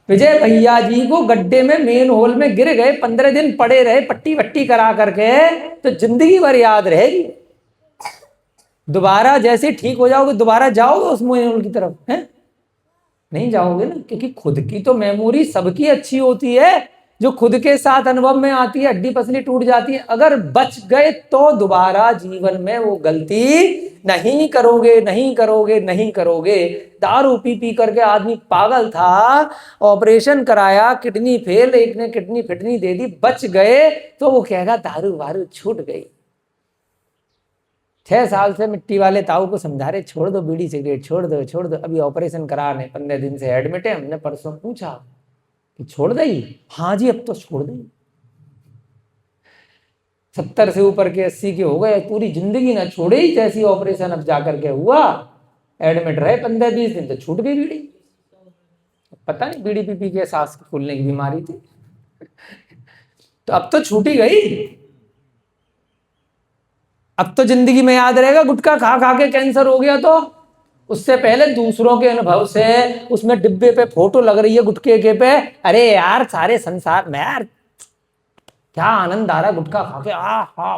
विजय भैया जी को गड्ढे में मेन होल में गिर गए, 15 दिन पड़े रहे पट्टी वट्टी करा करके, तो जिंदगी भर याद रहेगी। दोबारा जैसे ठीक हो जाओगे दोबारा जाओगे उस मेन होल की तरफ? है नहीं जाओगे ना, क्योंकि खुद की तो मेमोरी सबकी अच्छी होती है। जो खुद के साथ अनुभव में आती है, हड्डी पसली टूट जाती है, अगर बच गए तो दोबारा जीवन में वो गलती नहीं करोगे, नहीं करोगे, नहीं करोगे। दारू पी पी करके आदमी पागल था, ऑपरेशन कराया, किडनी फेल, एक ने किडनी फिडनी दे दी, बच गए, तो वो कहेगा दारू वारू छूट गई। 6 साल से मिट्टी वाले ताऊ को समझा रहे छोड़ दो बीड़ी सिगरेट, छोड़ दो छोड़ दो। अभी ऑपरेशन कराने 15 दिन से एडमिट है। हमने परसों पूछा कि छोड़ दई? हाँ जी अब तो छोड़ दई। 70 से ऊपर के 80 के हो गए, पूरी जिंदगी ना छोड़े ही। जैसी ऑपरेशन अब जाकर के हुआ, एडमिट रहे 15-20 दिन, तो छूट गई बीड़ी। पता नहीं बीड़ी पी पी के सांस फूलने की बीमारी थी, तो अब तो छूटी गई। अब तो जिंदगी में याद रहेगा, गुटखा खा खा के कैंसर हो गया तो उससे पहले दूसरों के अनुभव से, उसमें डिब्बे पे फोटो लग रही है गुटखे के पे, अरे यार सारे संसार में यार क्या आनंद आ रहा है गुटखा खा के, हा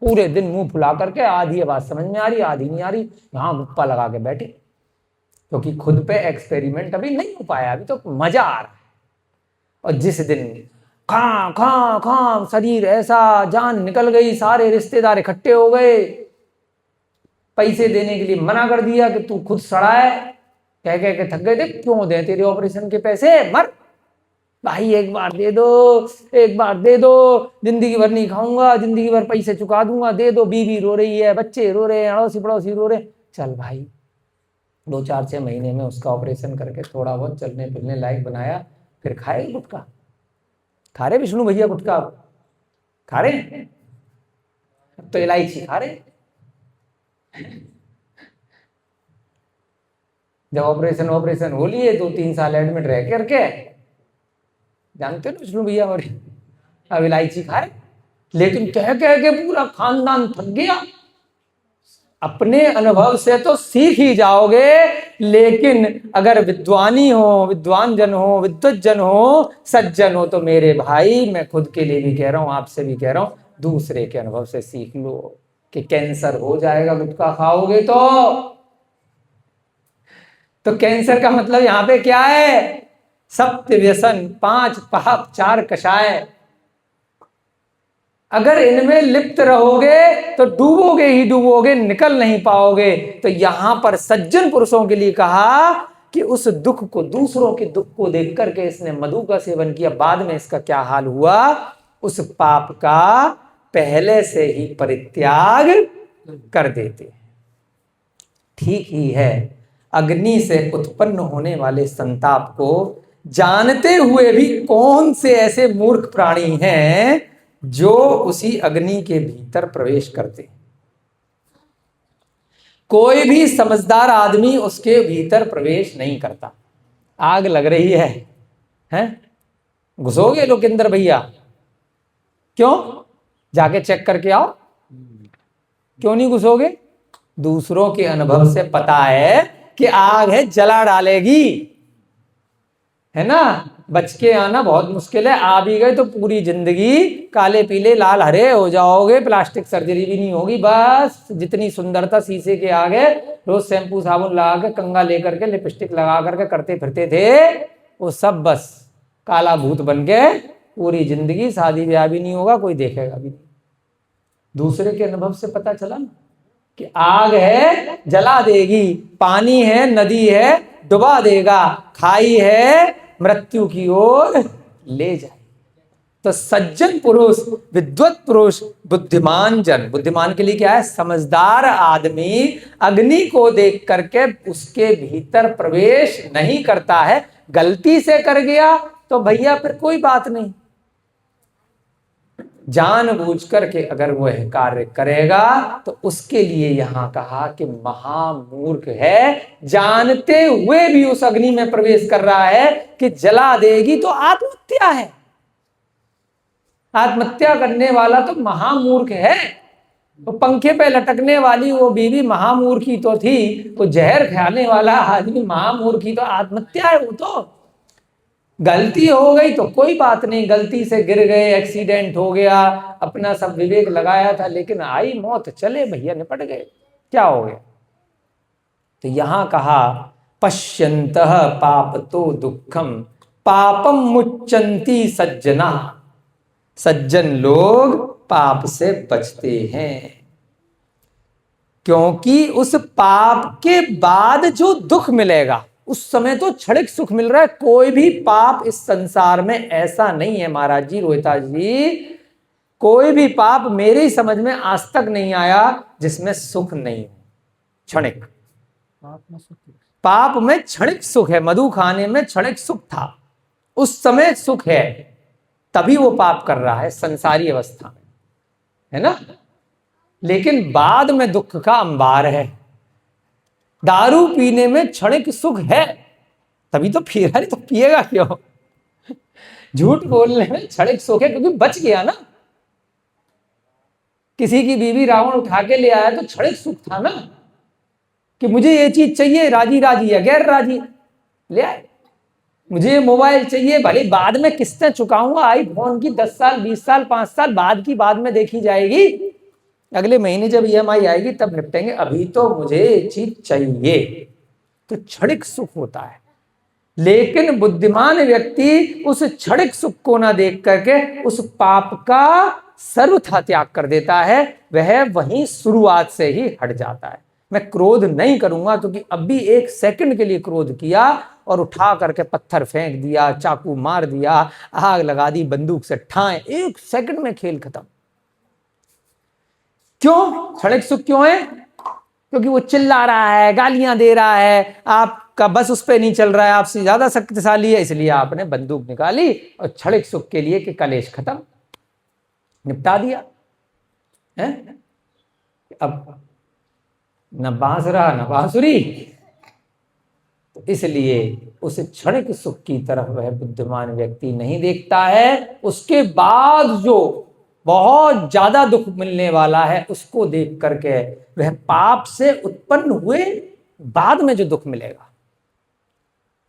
पूरे दिन मुंह फुला करके, आधी बात समझ में आ रही आधी नहीं आ रही, यहां गुप्पा लगा के बैठे, क्योंकि खुद पे एक्सपेरिमेंट अभी नहीं हो पाया, अभी तो मजा आ रहा है। और जिस दिन खा खा खा शरीर ऐसा, जान निकल गई, सारे रिश्तेदार इकट्ठे हो गए, पैसे देने के लिए मना कर दिया कि तू खुद सड़ा है, कह कह के थक गए थे, क्यों दे तेरे ऑपरेशन के पैसे, मर भाई, एक बार दे दो, एक बार दे दो, जिंदगी भर नहीं खाऊंगा, जिंदगी भर पैसे चुका दूंगा, दे दो। बीवी रो रही है, बच्चे रो रहे हैं, अड़ोसी पड़ोसी रो रहे, चल भाई 2-4-6 महीने में उसका ऑपरेशन करके थोड़ा बहुत चलने फिरने लायक बनाया, फिर खाए गुटखा। खा रहे विष्णु भैया गुटखा? खा रहे? अब तो इलायची खा रहे। जब ऑपरेशन हो लिए 2-3 साल एडमिट रह करके, जानते हो ना विष्णु भैया, और अब इलायची खा रहे। लेकिन कह कह के पूरा खानदान थक गया। अपने अनुभव से तो सीख ही जाओगे, लेकिन अगर विद्वानी हो, विद्वान जन हो, विद्वत जन हो, सज्जन हो, तो मेरे भाई मैं खुद के लिए भी कह रहा हूं, आपसे भी कह रहा हूं, दूसरे के अनुभव से सीख लो कि कैंसर हो जाएगा गुटखा खाओगे तो कैंसर का मतलब यहां पे क्या है? सप्त व्यसन, 5 पाप, 4 कषाय। अगर इनमें लिप्त रहोगे तो डूबोगे ही डूबोगे, निकल नहीं पाओगे। तो यहां पर सज्जन पुरुषों के लिए कहा कि उस दुख को, दूसरों के दुख को देख करके इसने मधु का सेवन किया, बाद में इसका क्या हाल हुआ, उस पाप का पहले से ही परित्याग कर देते। ठीक ही है, अग्नि से उत्पन्न होने वाले संताप को जानते हुए भी कौन से ऐसे मूर्ख प्राणी हैं जो उसी अग्नि के भीतर प्रवेश करते। कोई भी समझदार आदमी उसके भीतर प्रवेश नहीं करता। आग लग रही है, हैं? घुसोगे लोकेंद्र भैया? क्यों? जाके चेक करके आओ। क्यों नहीं घुसोगे? दूसरों के अनुभव से पता है कि आग है, जला डालेगी, है ना? बच के आना बहुत मुश्किल है, आ भी गए तो पूरी जिंदगी काले पीले लाल हरे हो जाओगे, प्लास्टिक सर्जरी भी नहीं होगी। बस जितनी सुंदरता शीशे के आगे रोज शैम्पू साबुन लगा के, कंघा लेकर के, लिपस्टिक लगा करके करते फिरते थे, वो सब बस काला भूत बन के पूरी जिंदगी, शादी ब्याह भी नहीं होगा, कोई देखेगा भी नहीं। दूसरे के अनुभव से पता चला ना कि आग है जला देगी, पानी है नदी है डुबा देगा, खाई है मृत्यु की ओर ले जाए। तो सज्जन पुरुष, विद्वत पुरुष, बुद्धिमान जन, बुद्धिमान के लिए क्या है? समझदार आदमी अग्नि को देख करके उसके भीतर प्रवेश नहीं करता है। गलती से कर गया तो भैया फिर कोई बात नहीं, जानबूझ करके अगर वह कार्य करेगा तो उसके लिए यहां कहा कि महामूर्ख है, जानते हुए भी उस अग्नि में प्रवेश कर रहा है कि जला देगी, तो आत्महत्या है। आत्महत्या करने वाला तो महामूर्ख है। तो पंखे पे लटकने वाली वो बीवी महामूर्खी तो थी, वो जहर खाने वाला आदमी महामूर्खी, तो आत्महत्या है वो तो। गलती हो गई तो कोई बात नहीं, गलती से गिर गए, एक्सीडेंट हो गया, अपना सब विवेक लगाया था, लेकिन आई मौत, चले भैया निपट गए, क्या हो गया। तो यहां कहा पश्यन्तः पापतो दुःखम पापम मुच्यन्ति सज्जना, सज्जन लोग पाप से बचते हैं, क्योंकि उस पाप के बाद जो दुख मिलेगा, उस समय तो क्षणिक सुख मिल रहा है। कोई भी पाप इस संसार में ऐसा नहीं है महाराज जी, रोहिता जी, कोई भी पाप मेरी समझ में आज तक नहीं आया जिसमें सुख नहीं है। क्षणिक पाप में क्षणिक सुख है, मधु खाने में क्षणिक सुख था, उस समय सुख है, तभी वो पाप कर रहा है संसारी अवस्था में, है ना। लेकिन बाद में दुख का अंबार है। दारू पीने में क्षणिक सुख है, तभी तो पी रहा, नहीं तो पिएगा क्यों। झूठ बोलने में क्षणिक सुख है, क्योंकि बच गया ना। किसी की बीवी रावण उठा के ले आया तो क्षणिक सुख था ना, कि मुझे ये चीज चाहिए, राजी राजी है, गैर राजी ले आए। मुझे मोबाइल चाहिए, भले बाद में किस्तें चुकाऊंगा, आईफोन की 10 साल 20 साल 5 साल बाद की बाद में देखी जाएगी, अगले महीने जब EMI आएगी तब निपटेंगे, अभी तो मुझे ये चीज चाहिए। तो क्षणिक सुख होता है, लेकिन बुद्धिमान व्यक्ति उस क्षणिक सुख को ना देख करके उस पाप का सर्वथा त्याग कर देता है, वह वहीं शुरुआत से ही हट जाता है। मैं क्रोध नहीं करूंगा, क्योंकि अभी एक सेकंड के लिए क्रोध किया और उठा करके पत्थर फेंक दिया, चाकू मार दिया, आग लगा दी, बंदूक से ठाए, एक सेकंड में खेल खत्म। क्यों क्षणिक सुख क्यों है? क्योंकि वो चिल्ला रहा है, गालियां दे रहा है, आपका बस उस पर नहीं चल रहा है, आपसे ज्यादा शक्तिशाली है, इसलिए आपने बंदूक निकाली और क्षणिक सुख के लिए कि कलेश खत्म, निपटा दिया है। अब न बांस रहा न बांसुरी, तो इसलिए उस क्षणिक सुख की तरफ वह बुद्धिमान व्यक्ति नहीं देखता है। उसके बाद जो बहुत ज्यादा दुख मिलने वाला है उसको देख करके वह पाप से उत्पन्न हुए बाद में जो दुख मिलेगा,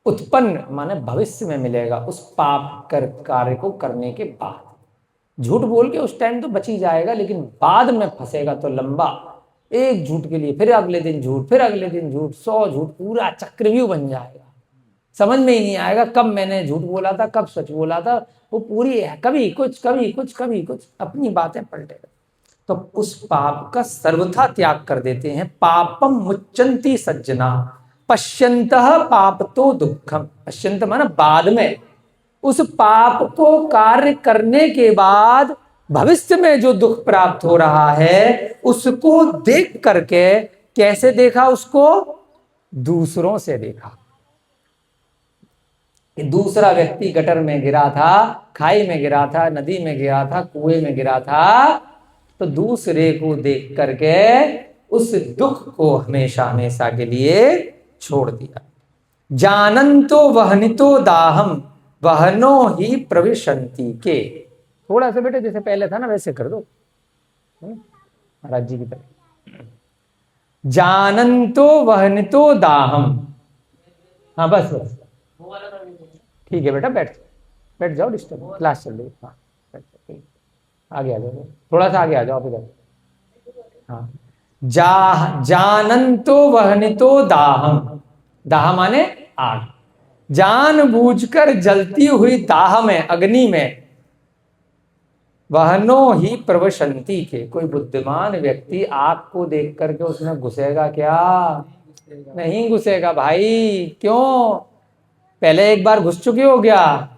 उत्पन्न माने भविष्य में मिलेगा, उस पाप कार्य को करने के बाद। झूठ बोल के उस टाइम तो बच ही जाएगा, लेकिन बाद में फंसेगा तो लंबा, एक झूठ के लिए फिर अगले दिन झूठ, फिर अगले दिन झूठ, 100 झूठ, पूरा चक्रव्यूह बन जाएगा। समझ में ही नहीं आएगा कब मैंने झूठ बोला था, कब सच बोला था। वो पूरी है, कभी कुछ कभी कुछ कभी कुछ, अपनी बातें पलटेगा। तो उस पाप का सर्वथा त्याग कर देते हैं। पापम मुच्यन्ति सज्जना पश्यन्तः पापतो दुःखम। पश्यन्त माना बाद में, उस पाप को कार्य करने के बाद भविष्य में जो दुख प्राप्त हो रहा है उसको देख करके, कैसे देखा उसको? दूसरों से देखा। कि दूसरा व्यक्ति गटर में गिरा था, खाई में गिरा था, नदी में गिरा था, कुएं में गिरा था, तो दूसरे को देख करके उस दुख को हमेशा हमेशा के लिए छोड़ दिया। जानन्तो वहनितो दाहम वहनो ही प्रविशन्ति के। थोड़ा सा बेटे जैसे पहले था ना वैसे कर दो महाराज जी की तरह। जानन्तो वहनितो दाहम, हाँ बस बस ठीक है बेटा, बैठ जाओ, डिस्टर्ब क्लास चल रही है। हाँ आगे आ जाओ, थोड़ा सा आगे आ जाओ आप इधर। हाँ जानन्तो वहनितो दाहम, दाह माने आग, जानबूझकर जलती हुई दाह में, अग्नि में, वहनो ही प्रवशंति के। कोई बुद्धिमान व्यक्ति आग को देख करके उसमें घुसेगा क्या? नहीं घुसेगा भाई। क्यों? पहले एक बार घुस चुके हो, गया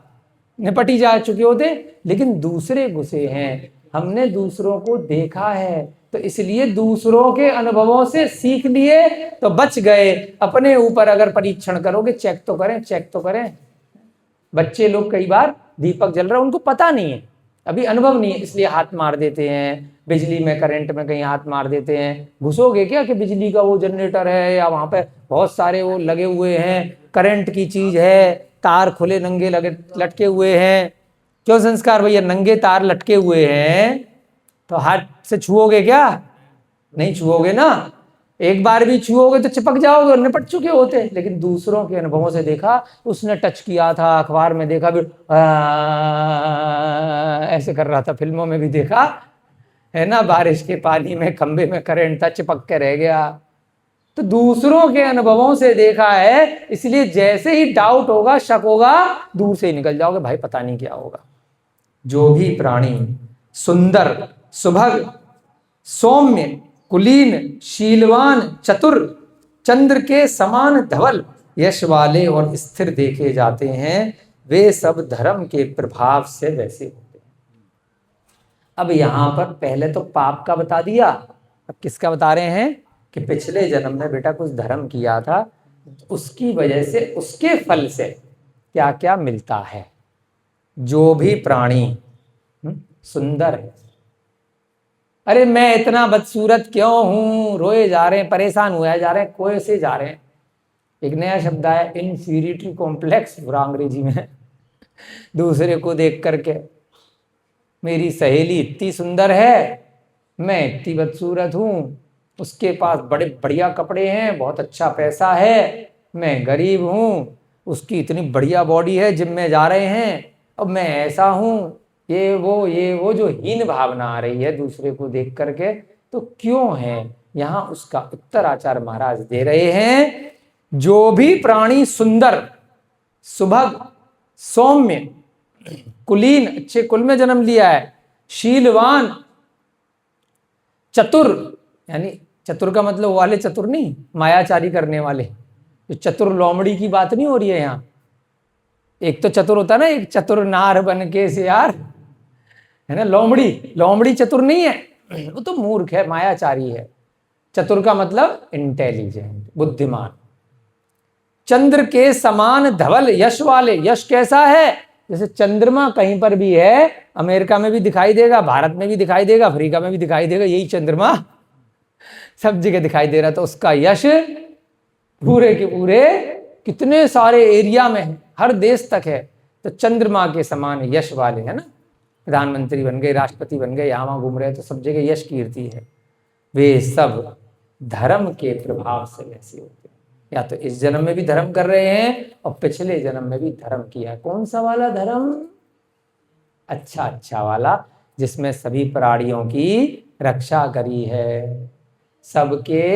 निपटी जा चुके होते, लेकिन दूसरे घुसे हैं, हमने दूसरों को देखा है, तो इसलिए दूसरों के अनुभवों से सीख लिए तो बच गए। अपने ऊपर अगर परीक्षण करोगे, चेक तो करें, चेक तो करें। बच्चे लोग कई बार दीपक जल रहा है उनको पता नहीं है, अभी अनुभव नहीं है, इसलिए हाथ मार देते हैं, बिजली में करंट में कहीं हाथ मार देते हैं। घुसोगे क्या कि बिजली का वो जनरेटर है या वहां पे बहुत सारे वो लगे हुए हैं, करंट की चीज है, तार खुले नंगे लगे लटके हुए हैं। क्यों संस्कार भैया? नंगे तार लटके हुए हैं तो हाथ से छुओगे क्या? नहीं छुओगे ना, एक बार भी छुओगे तो चिपक जाओगे और निपट चुके होते। लेकिन दूसरों के अनुभवों से देखा, उसने टच किया था, अखबार में देखा भी ऐसे कर रहा था, फिल्मों में भी देखा है ना, बारिश के पानी में खंबे में करंट था, चिपक के रह गया। तो दूसरों के अनुभवों से देखा है, इसलिए जैसे ही डाउट होगा, शक होगा, दूर से ही निकल जाओगे, भाई पता नहीं क्या होगा। जो भी प्राणी सुंदर, सुभग, सौम्य, कुलीन, शीलवान, चतुर, चंद्र के समान धवल, यश वाले और स्थिर देखे जाते हैं, वे सब धर्म के प्रभाव से वैसे होते हैं। अब यहां पर पहले तो पाप का बता दिया, अब किसका बता रहे हैं कि पिछले जन्म में बेटा कुछ धर्म किया था, उसकी वजह से, उसके फल से क्या क्या मिलता है। जो भी प्राणी सुंदर है, अरे मैं इतना बदसूरत क्यों हूं, रोए जा रहे हैं, परेशान हुए जा रहे हैं, कोई से जा रहे हैं। एक नया शब्द आया, इन्फीरियरिटी कॉम्प्लेक्स, पूरा अंग्रेजी में दूसरे को देख करके, मेरी सहेली इतनी सुंदर है, मैं इतनी बदसूरत हूं, उसके पास बड़े बढ़िया कपड़े हैं, बहुत अच्छा पैसा है, मैं गरीब हूं, उसकी इतनी बढ़िया बॉडी है, जिम में जा रहे हैं, अब मैं ऐसा हूं, ये वो जो हीन भावना आ रही है दूसरे को देख करके, तो क्यों है? यहां उसका उत्तर आचार्य महाराज दे रहे हैं। जो भी प्राणी सुंदर, सुभग, सौम्य, कुलीन, अच्छे कुल में जन्म लिया है, शीलवान, चतुर, यानी चतुर का मतलब वाले चतुर नहीं, मायाचारी करने वाले, तो चतुर लोमड़ी की बात नहीं हो रही है यहां। एक तो चतुर होता ना, एक चतुर नार बन के से यार, है ना, लोमड़ी चतुर नहीं है, वो तो मूर्ख है, मायाचारी है। चतुर का मतलब इंटेलिजेंट, बुद्धिमान। चंद्र के समान धवल, यश वाले, यश कैसा है? जैसे चंद्रमा कहीं पर भी है, अमेरिका में भी दिखाई देगा, भारत में भी दिखाई देगा, अफ्रीका में भी दिखाई देगा, यही चंद्रमा सब जगह दिखाई दे रहा, तो उसका यश पूरे के पूरे कितने सारे एरिया में है, हर देश तक है। तो चंद्रमा के समान यश वाले, है ना, प्रधानमंत्री बन गए, राष्ट्रपति बन गए, यहाँ घूम रहे, तो सब जगह यश कीर्ति है। वे सब धर्म के प्रभाव से वैसे होते हैं। या तो इस जन्म में भी धर्म कर रहे हैं और पिछले जन्म में भी धर्म किया है। कौन सा वाला धर्म? अच्छा वाला, जिसमें सभी प्राणियों की रक्षा करी है, सबके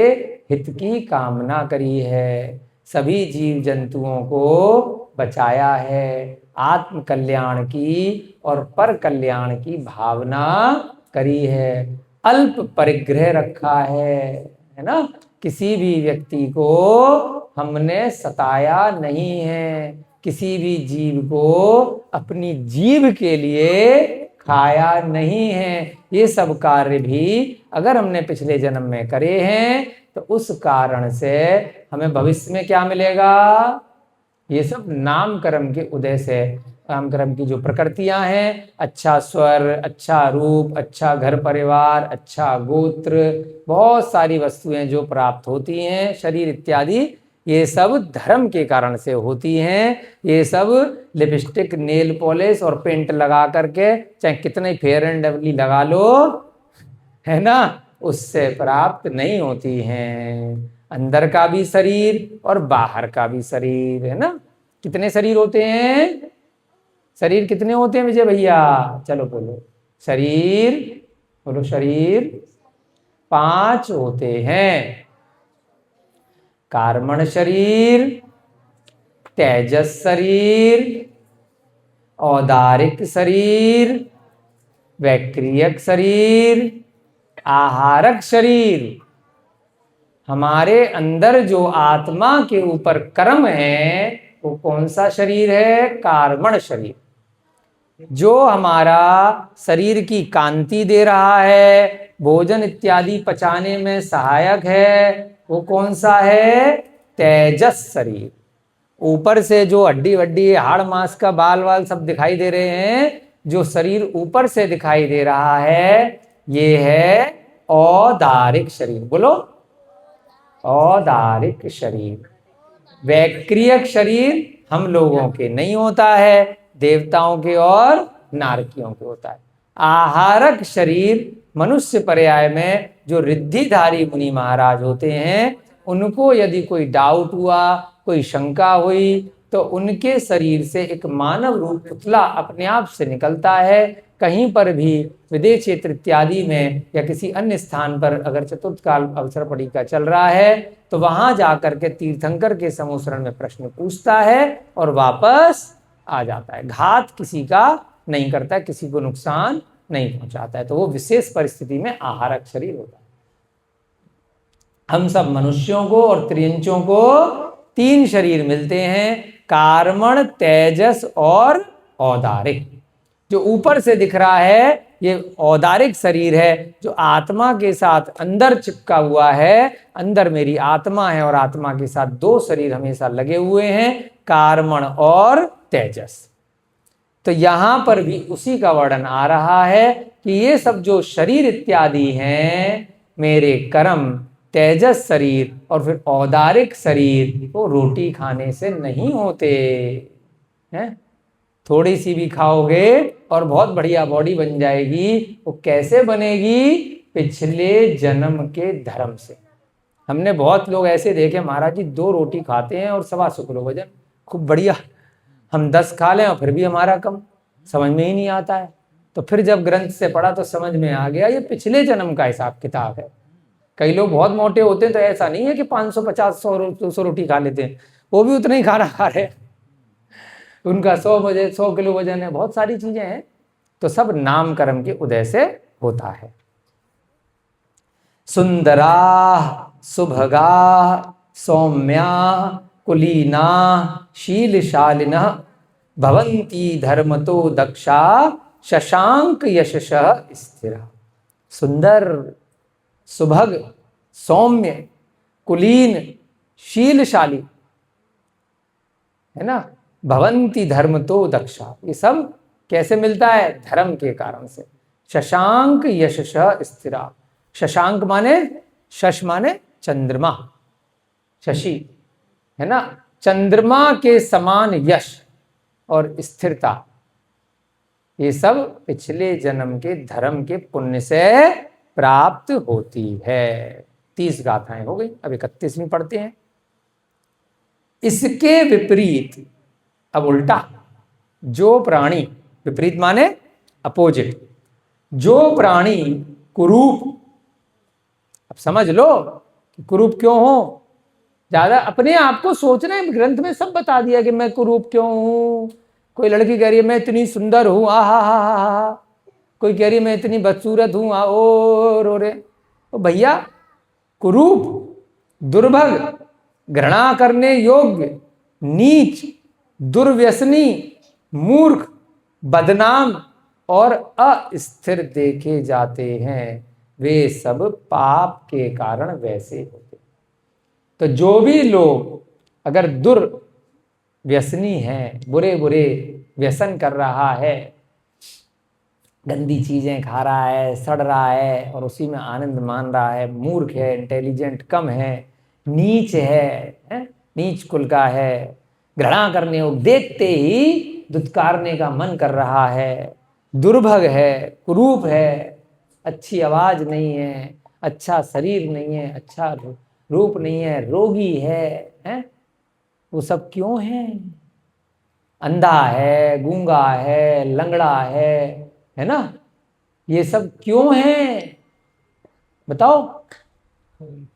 हित की कामना करी है, सभी जीव जंतुओं को बचाया है, आत्म कल्याण की और पर कल्याण की भावना करी है, अल्प परिग्रह रखा है ना, किसी भी व्यक्ति को हमने सताया नहीं है, किसी भी जीव को अपनी जीभ के लिए खाया नहीं है। ये सब कार्य भी अगर हमने पिछले जन्म में करे हैं, तो उस कारण से हमें भविष्य में क्या मिलेगा? ये सब नाम कर्म के उदय से, नाम कर्म की जो प्रकृतियां हैं, अच्छा स्वर, अच्छा रूप, अच्छा घर परिवार, अच्छा गोत्र, बहुत सारी वस्तुएं जो प्राप्त होती हैं, शरीर इत्यादि, ये सब धर्म के कारण से होती हैं। ये सब लिपस्टिक, नेल पॉलिश और पेंट लगा करके, चाहे कितने फेयर एंड लवली लगा लो, है ना, उससे प्राप्त नहीं होती हैं। अंदर का भी शरीर और बाहर का भी शरीर, है ना। कितने शरीर होते हैं? शरीर कितने होते हैं विजय भैया? चलो बोलो, शरीर बोलो, शरीर 5 होते हैं। कार्मण शरीर, तेजस शरीर, औदारिक शरीर, वैक्रियक शरीर, आहारक शरीर। हमारे अंदर जो आत्मा के ऊपर कर्म है, वो कौन सा शरीर है? कार्मण शरीर। जो हमारा शरीर की कांति दे रहा है, भोजन इत्यादि पचाने में सहायक है, वो कौन सा है? तेजस शरीर। ऊपर से जो हड्डी वड्डी, हाड़ मांस का बाल वाल सब दिखाई दे रहे हैं, जो शरीर ऊपर से दिखाई दे रहा है, ये है औदारिक शरीर। बोलो, औदारिक शरीर। वैक्रियक शरीर हम लोगों के नहीं होता है, देवताओं के और नारकियों के होता है। आहारक शरीर मनुष्य पर्याय में जो रिद्धिधारी मुनि महाराज होते हैं, उनको यदि कोई डाउट हुआ, कोई शंका हुई, तो उनके शरीर से एक मानव रूप पुतला अपने आप से निकलता है। कहीं पर भी विदेह क्षेत्र इत्यादि में या किसी अन्य स्थान पर अगर चतुर्थ काल अवसर पड़िका चल रहा है, तो वहां जाकर के तीर्थंकर के समूह में प्रश्न पूछता है और वापस आ जाता है। घात किसी का नहीं करता, किसी को नुकसान नहीं पहुंचाता है। तो वो विशेष परिस्थिति में आहारक शरीर होता है। हम सब मनुष्यों को और त्रियंचों को 3 शरीर मिलते हैं, कार्मण, तेजस और औदारिक। जो ऊपर से दिख रहा है ये औदारिक शरीर है, जो आत्मा के साथ अंदर चिपका हुआ है। अंदर मेरी आत्मा है और आत्मा के साथ 2 शरीर हमेशा लगे हुए हैं, कार्मण और तेजस। तो यहां पर भी उसी का वर्णन आ रहा है कि ये सब जो शरीर इत्यादि हैं, मेरे कर्म, तेजस शरीर और फिर औदारिक शरीर, वो रोटी खाने से नहीं होते हैं। थोड़ी सी भी खाओगे और बहुत बढ़िया बॉडी बन जाएगी। वो कैसे बनेगी? पिछले जन्म के धर्म से। हमने बहुत लोग ऐसे देखे, महाराज जी 2 रोटी खाते हैं और 125 किलो वजन, खूब बढ़िया। हम 10 खा लें और फिर भी हमारा कम, समझ में ही नहीं आता है। तो फिर जब ग्रंथ से पढ़ा तो समझ में आ गया, ये पिछले जन्म का हिसाब किताब है। कई लोग बहुत मोटे होते हैं, तो ऐसा नहीं है कि 550 100 रोटी खा लेते हैं, वो भी उतना ही खाना खा रहे हैं। उनका 100 किलो वजन है, बहुत सारी चीजें हैं। तो सब नाम कर्म के उदय से होता है। सुंदरा सुभगा सौम्या कुलीना शीलशालिनः भवन्ति धर्मतो दक्षा शशांक यशसः स्थिरा। सुंदर, सुभग, सौम्य, कुलीन, शीलशाली, है ना। भवन्ति धर्मतो दक्षा, ये सब कैसे मिलता है? धर्म के कारण से। शशांक यशसः स्थिरा। शशांक माने, शश माने चंद्रमा, शशि, है ना। चंद्रमा के समान यश और स्थिरता, ये सब पिछले जन्म के धर्म के पुण्य से प्राप्त होती है। 30 गाथाएं हो गई, अब 31वीं पढ़ते हैं। इसके विपरीत, अब उल्टा, जो प्राणी, विपरीत माने अपोजिट, जो प्राणी कुरूप, अब समझ लो कि कुरूप क्यों हो। ज्यादा अपने आप को सोचना है, ग्रंथ में सब बता दिया कि मैं कुरूप क्यों हूं। कोई लड़की कह रही है मैं इतनी सुंदर हूं, आहा, कोई कह रही है मैं इतनी बदसूरत हूं, ओ रो रे। तो भैया कुरूप, दुर्भग, घृणा करने योग्य, नीच, दुर्व्यसनी, मूर्ख, बदनाम और अस्थिर देखे जाते हैं, वे सब पाप के कारण वैसे होते। तो जो भी लोग अगर दुर्व्यसनी हैं, बुरे बुरे व्यसन कर रहा है, गंदी चीजें खा रहा है, सड़ रहा है और उसी में आनंद मान रहा है, मूर्ख है, इंटेलिजेंट कम है, नीच है, नीच कुल का है, घृणा करने को देखते ही दुत्कारने का मन कर रहा है, दुर्भग है, कुरूप है, अच्छी आवाज नहीं है, अच्छा शरीर नहीं है, अच्छा रूप नहीं है, रोगी है, वो सब क्यों है? अंधा है, गूंगा है, लंगड़ा है ना। ये सब क्यों है बताओ?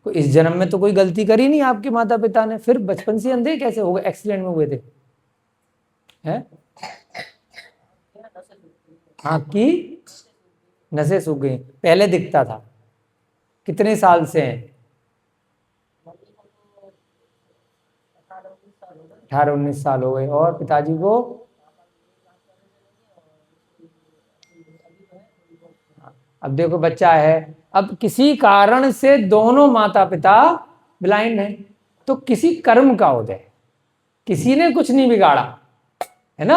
इस जन्म में तो कोई गलती करी नहीं आपके माता पिता ने, फिर बचपन से अंधे कैसे हो गए? एक्सीडेंट में हुए थे हैं? आँख की नसें सूख गई, पहले दिखता था। कितने साल से हैं? 18-19 साल हो गए। और पिताजी को? अब देखो बच्चा है, अब किसी कारण से दोनों माता पिता ब्लाइंड हैं, तो किसी कर्म का उदय, किसी ने कुछ नहीं बिगाड़ा, है ना।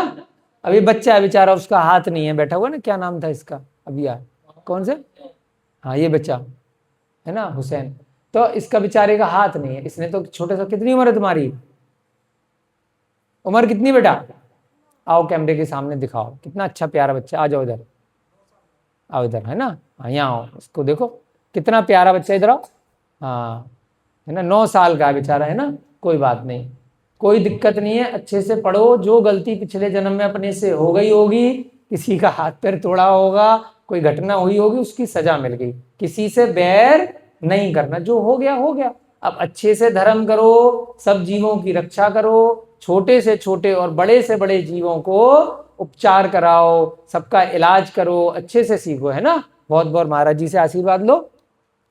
अभी बच्चा है बेचारा, उसका हाथ नहीं है, बैठा हुआ ना, क्या नाम था इसका अभी यार, कौन से? हाँ ये बच्चा है ना, हुसैन। तो इसका बेचारे का हाथ नहीं है, इसने तो छोटे सा, कितनी उम्र है तुम्हारी? उम्र कितनी बेटा? आओ कैमरे के सामने दिखाओ, कितना अच्छा प्यारा बच्चा, आ जाओ इधर, आओ इधर, है ना। हाँ यहाँ आओ, इसको देखो, कितना प्यारा बच्चा, इधर आओ। हाँ, है ना, 9 साल का बेचारा, है ना, कोई बात नहीं, कोई दिक्कत नहीं है, अच्छे से पढ़ो। जो गलती पिछले जन्म में अपने से हो गई होगी, किसी का हाथ पैर तोड़ा होगा, कोई घटना हुई होगी, उसकी सजा मिल गई। किसी से बैर नहीं करना, जो हो गया हो गया। अब अच्छे से धर्म करो, सब जीवों की रक्षा करो, छोटे से छोटे और बड़े से बड़े जीवों को उपचार कराओ, सबका इलाज करो, अच्छे से सीखो, है ना। बहुत बहुत महाराज जी से आशीर्वाद लो।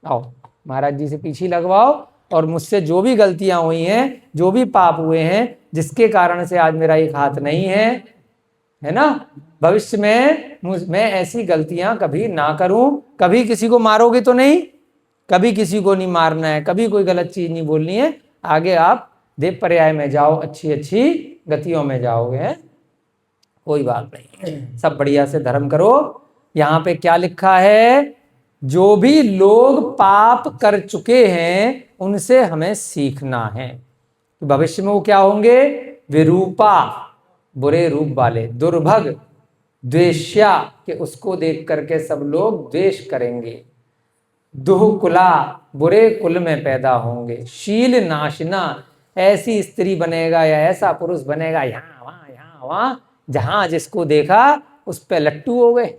आओ, महाराज जी से पीछे लगवाओ, और मुझसे जो भी गलतियां हुई हैं, जो भी पाप हुए हैं, जिसके कारण से आज मेरा एक हाथ नहीं है ना, भविष्य में मैं ऐसी गलतियां कभी ना करूं। कभी किसी को मारोगे तो नहीं, कभी किसी को नहीं मारना है, कभी कोई गलत चीज नहीं बोलनी है। आगे आप देव पर्याय में जाओ, अच्छी अच्छी गतियों में जाओगे, हैं? कोई बात नहीं, सब बढ़िया से धर्म करो। यहाँ पे क्या लिखा है, जो भी लोग पाप कर चुके हैं उनसे हमें सीखना है। भविष्य में वो क्या होंगे, विरूपा, बुरे रूप वाले, दुर्भग, द्वेष्या, के उसको देख करके सब लोग द्वेष करेंगे। दुहकुला, बुरे कुल में पैदा होंगे। शील नाशना, ऐसी स्त्री बनेगा या ऐसा पुरुष बनेगा, यहाँ वहां जहां जिसको देखा उस पे लट्टू हो गए।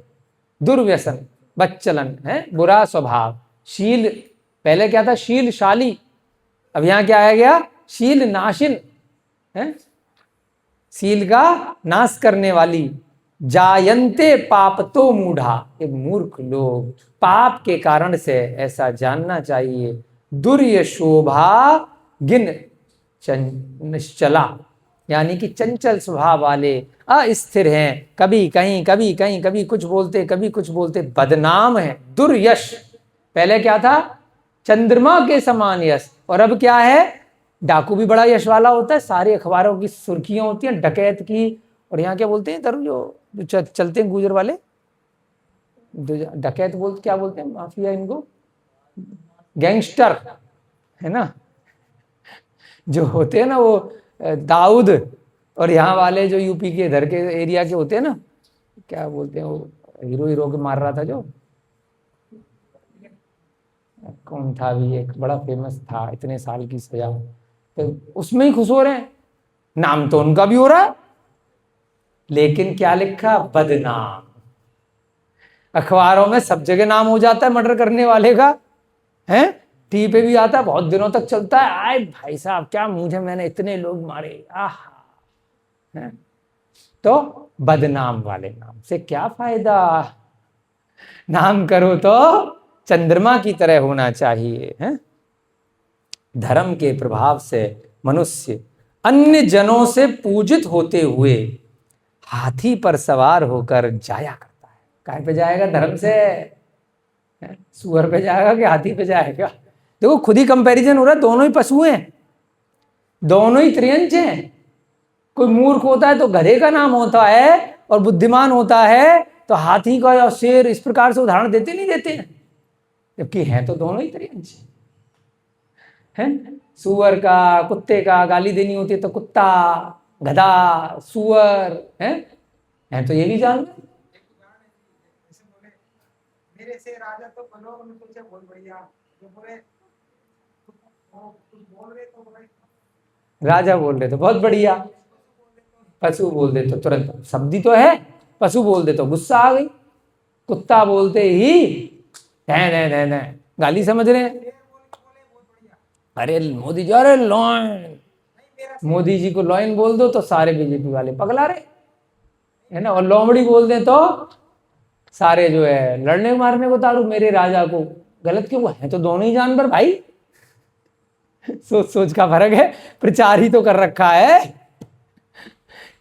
दुर्व्यसन, बच्चलन है, बुरा स्वभाव। शील, पहले क्या था, शीलशाली, अब यहां क्या आ गया, शील नाशिन है, शील का नाश करने वाली। जायन्ते पाप तो मूढ़ा, ये मूर्ख लोग, पाप के कारण से, ऐसा जानना चाहिए। दुर्यशोभा गिन निश्चला, यानी कि चंचल स्वभाव वाले, अस्थिर हैं, कभी कहीं कभी कहीं, कभी कुछ बोलते कभी कुछ बोलते, बदनाम है। दुर्यश, पहले क्या था, चंद्रमा के समान यश, और अब क्या है, डाकू भी बड़ा यश वाला होता है, सारे अखबारों की सुर्खियां होती हैं डकैत की। और यहाँ क्या बोलते हैं इधर जो चलते हैं गुजर वाले, डकैत बोलते, क्या बोलते हैं, माफिया इनको, गैंगस्टर, है ना, जो होते हैं ना वो दाऊद, और यहाँ वाले जो यूपी के इधर के एरिया के होते हैं ना, क्या बोलते हैं, वो हीरो के मार रहा था जो, कौन था भी, एक बड़ा फेमस था, इतने साल की सजा, तो उसमें ही खुश हो रहे हैं। नाम तो उनका भी हो रहा है, लेकिन क्या लिखा, बदनाम। अखबारों में सब जगह नाम हो जाता है मर्डर करने वाले का, है, टीवी पे भी आता है, बहुत दिनों तक चलता है। आए भाई साहब, क्या मुझे, मैंने इतने लोग मारे, आहा, है? तो बदनाम वाले नाम से क्या फायदा, नाम करो तो चंद्रमा की तरह होना चाहिए, है? धर्म के प्रभाव से मनुष्य अन्य जनों से पूजित होते हुए हाथी पर सवार होकर जाया करता है। काहे पे जाएगा, धर्म से, सुअर पे जाएगा कि हाथी पे जाएगा? देखो खुद ही कंपैरिजन हो रहा है, दोनों ही पशु हैं, दोनों ही त्रियंच हैं। कोई मूर्ख होता है तो गधे का नाम होता है, और बुद्धिमान होता है तो हाथी का या शेर, इस प्रकार से उदाहरण देते नहीं देते हैं, जबकि हैं तो दोनों ही त्रियंच हैं। सुअर का, कुत्ते का गाली देनी होती है तो कुत्ता, गधा, सुअर, हैं तो ये भी जान रहे। मेरे से राजा तो बनो, उनको बहुत बढ़िया, जो बोले बोल रहे तो राजा बोल रहे तो बहुत बढ़िया, पशु बोल दे तो तुरंत, शब्दी तो है, पशु बोल दे तो गुस्सा आ गई, कुत्ता बोलते ही न गाली समझ रहे हैं। अरे मोदी जी, अरे लॉयन, मोदी जी को लॉयन बोल दो तो सारे बीजेपी वाले पगला रहे, है ना, और लोमड़ी बोल दे तो सारे जो है लड़ने मारने को तारू, मेरे राजा को गलत क्यों है, तो दोनों ही जानवर भाई। सोच सोच का फर्क है, प्रचार ही तो कर रखा है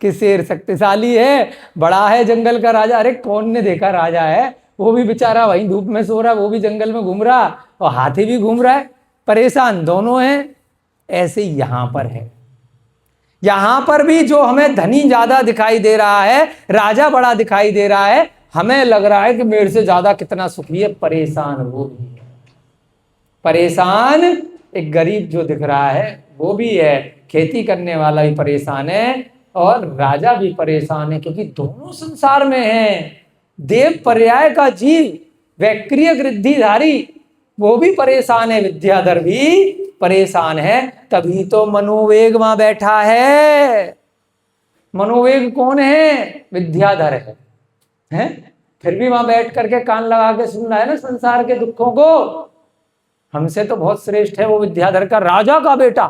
कि शेर शक्तिशाली है, बड़ा है, जंगल का राजा। अरे कौन ने देखा राजा है, वो भी बेचारा वहीं धूप में सो रहा, वो भी जंगल में घूम रहा, और हाथी भी घूम रहा है, परेशान दोनों हैं। ऐसे यहां पर है, यहां पर भी जो हमें धनी ज्यादा दिखाई दे रहा है, राजा बड़ा दिखाई दे रहा है, हमें लग रहा है कि मेरे से ज्यादा कितना सुखी है, परेशान वो भी है। परेशान एक गरीब जो दिख रहा है वो भी है, खेती करने वाला भी परेशान है, और राजा भी परेशान है, क्योंकि दोनों संसार में हैं। देव पर्याय का जीव, वैक्रिय वृद्धिधारी, वो भी परेशान है, विद्याधर भी परेशान है, तभी तो मनोवेग वहां बैठा है। मनोवेग कौन है? विद्याधर है? फिर भी वहां बैठ करके कान लगा के सुन रहा है ना संसार के दुखों को। हमसे तो बहुत श्रेष्ठ है वो विद्याधर का, राजा का बेटा।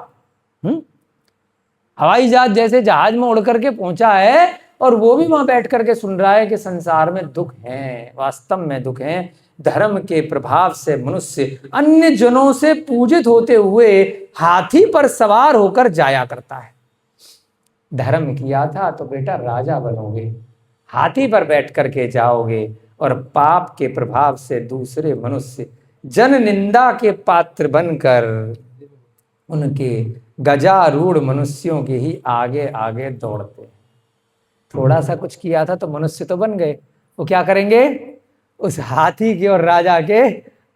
हवाई जहाज जैसे जहाज में उड़ करके पहुंचा है, और वो भी वहां बैठ करके सुन रहा है कि संसार में दुख हैं, वास्तव में दुख हैं। धर्म के प्रभाव से मनुष्य अन्य जनों से पूजित होते हुए हाथी पर सवार होकर जाया करता है। धर्म किया था तो बेटा राजा बनोगे, हाथी पर बैठ करके जाओगे, और पाप के प्रभाव से दूसरे मनुष्य जन निंदा के पात्र बनकर उनके गजारूढ़ मनुष्यों के ही आगे आगे दौड़ते। थोड़ा सा कुछ किया था तो मनुष्य तो बन गए, वो क्या करेंगे? उस हाथी के और राजा के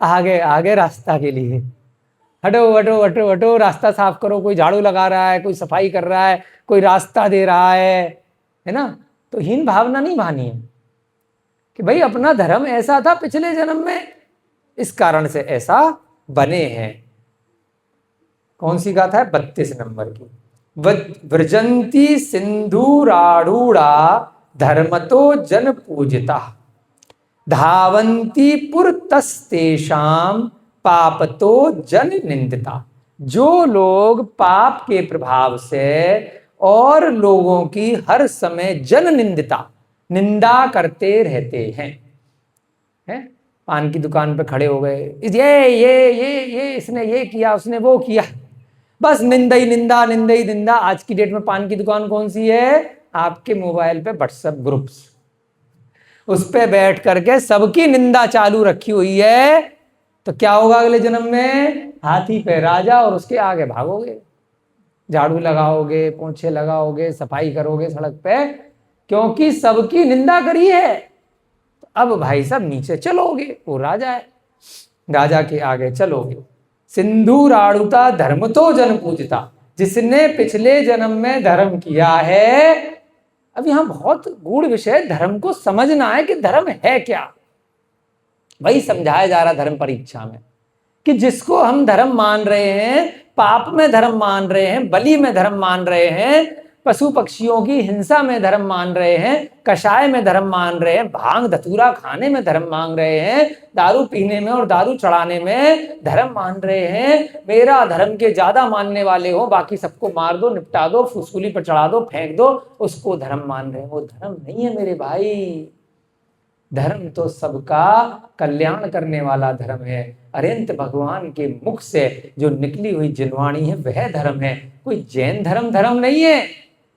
आगे आगे रास्ता के लिए, हटो हटो हटो हटो, रास्ता साफ करो। कोई झाड़ू लगा रहा है, कोई सफाई कर रहा है, कोई रास्ता दे रहा है ना? तो हीन भावना नहीं मानी है कि भाई अपना धर्म ऐसा था पिछले जन्म में, इस कारण से ऐसा बने हैं। कौन सी गाथा है? 32 नंबर की। व्रजंती सिंधुरारूढ़ा धर्मतो जन पूजिता, धावंती पुरतस्तेषाम पापतो जन निंदिता। जो लोग पाप के प्रभाव से और लोगों की हर समय जन निंदिता, निंदा करते रहते हैं, पान की दुकान पे खड़े हो गए, ये इसने ये किया, उसने वो किया, बस निंदा ही निंदा, निंदा ही निंदा। आज की डेट में पान की दुकान कौन सी है? आपके मोबाइल पे व्हाट्सएप ग्रुप्स, उस पे बैठ करके सबकी निंदा चालू रखी हुई है। तो क्या होगा अगले जन्म में? हाथी पे राजा, और उसके आगे भागोगे, झाड़ू लगाओगे, पोंछे लगाओगे, सफाई करोगे सड़क पे, क्योंकि सबकी निंदा करी है। अब भाई साहब नीचे चलोगे, वो राजा है, राजा के आगे चलोगे। सिंधुरारूढ़ा धर्म तो जन पूजिता, जिसने पिछले जन्म में धर्म किया है। अब यहां बहुत गूढ़ विषय, धर्म को समझना है कि धर्म है क्या। वही समझाया जा रहा धर्म परीक्षा में, कि जिसको हम धर्म मान रहे हैं, पाप में धर्म मान रहे हैं, बलि में धर्म मान रहे हैं, पशु पक्षियों की हिंसा में धर्म मान रहे हैं, कषाय में धर्म मान रहे हैं, भांग धतूरा खाने में धर्म मान रहे हैं, दारू पीने में और दारू चढ़ाने में धर्म मान रहे हैं। मेरा धर्म के ज्यादा मानने वाले हो, बाकी सबको मार दो, निपटा दो, फुसूली पर चढ़ा दो, फेंक दो, उसको धर्म मान रहे हैं। वो धर्म नहीं है मेरे भाई। धर्म तो सबका कल्याण करने वाला धर्म है। अरिहंत भगवान के मुख से जो निकली हुई जिनवाणी है वह धर्म है। कोई जैन धर्म धर्म नहीं है।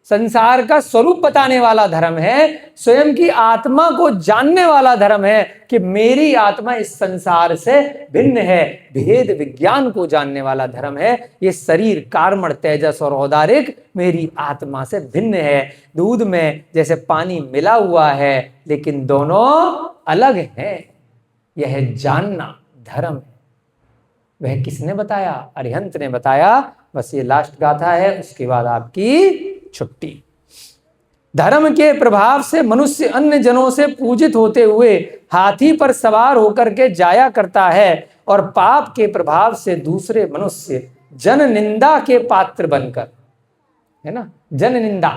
संसार का स्वरूप बताने वाला धर्म है, स्वयं की आत्मा को जानने वाला धर्म है कि मेरी आत्मा इस संसार से भिन्न है। भेद विज्ञान को जानने वाला धर्म है। ये शरीर कार्मण तेजस और औदारिक मेरी आत्मा से भिन्न है। दूध में जैसे पानी मिला हुआ है लेकिन दोनों अलग हैं, यह जानना धर्म है। वह किसने बताया? अरिहंत ने बताया। बस ये लास्ट गाथा है, उसके बाद आपकी छुट्टी। धर्म के प्रभाव से मनुष्य अन्य जनों से पूजित होते हुए हाथी पर सवार होकर के जाया करता है, और पाप के प्रभाव से दूसरे मनुष्य जन निंदा के पात्र बनकर, है ना, जन निंदा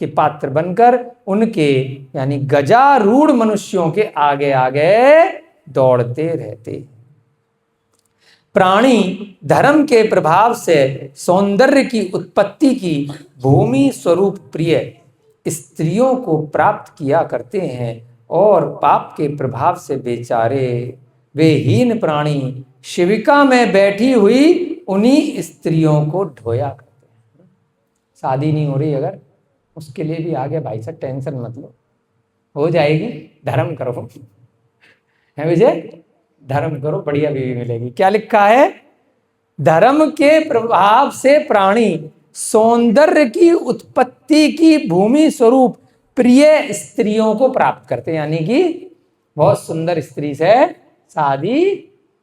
के पात्र बनकर उनके यानी गजारूढ़ मनुष्यों के आगे आगे दौड़ते रहते। प्राणी धर्म के प्रभाव से सौंदर्य की उत्पत्ति की भूमि स्वरूप प्रिय स्त्रियों को प्राप्त किया करते हैं, और पाप के प्रभाव से बेचारे वे हीन प्राणी शिविका में बैठी हुई उन्हीं स्त्रियों को ढोया करते हैं। शादी नहीं हो रही अगर, उसके लिए भी आगे भाई साहब टेंशन मत लो, हो जाएगी। धर्म करो, है विजय, धर्म करो, बढ़िया बीवी मिलेगी। क्या लिखा है? धर्म के प्रभाव से प्राणी सौंदर्य की उत्पत्ति की भूमि स्वरूप प्रिय स्त्रियों को प्राप्त करते हैं, यानी कि बहुत सुंदर स्त्री से शादी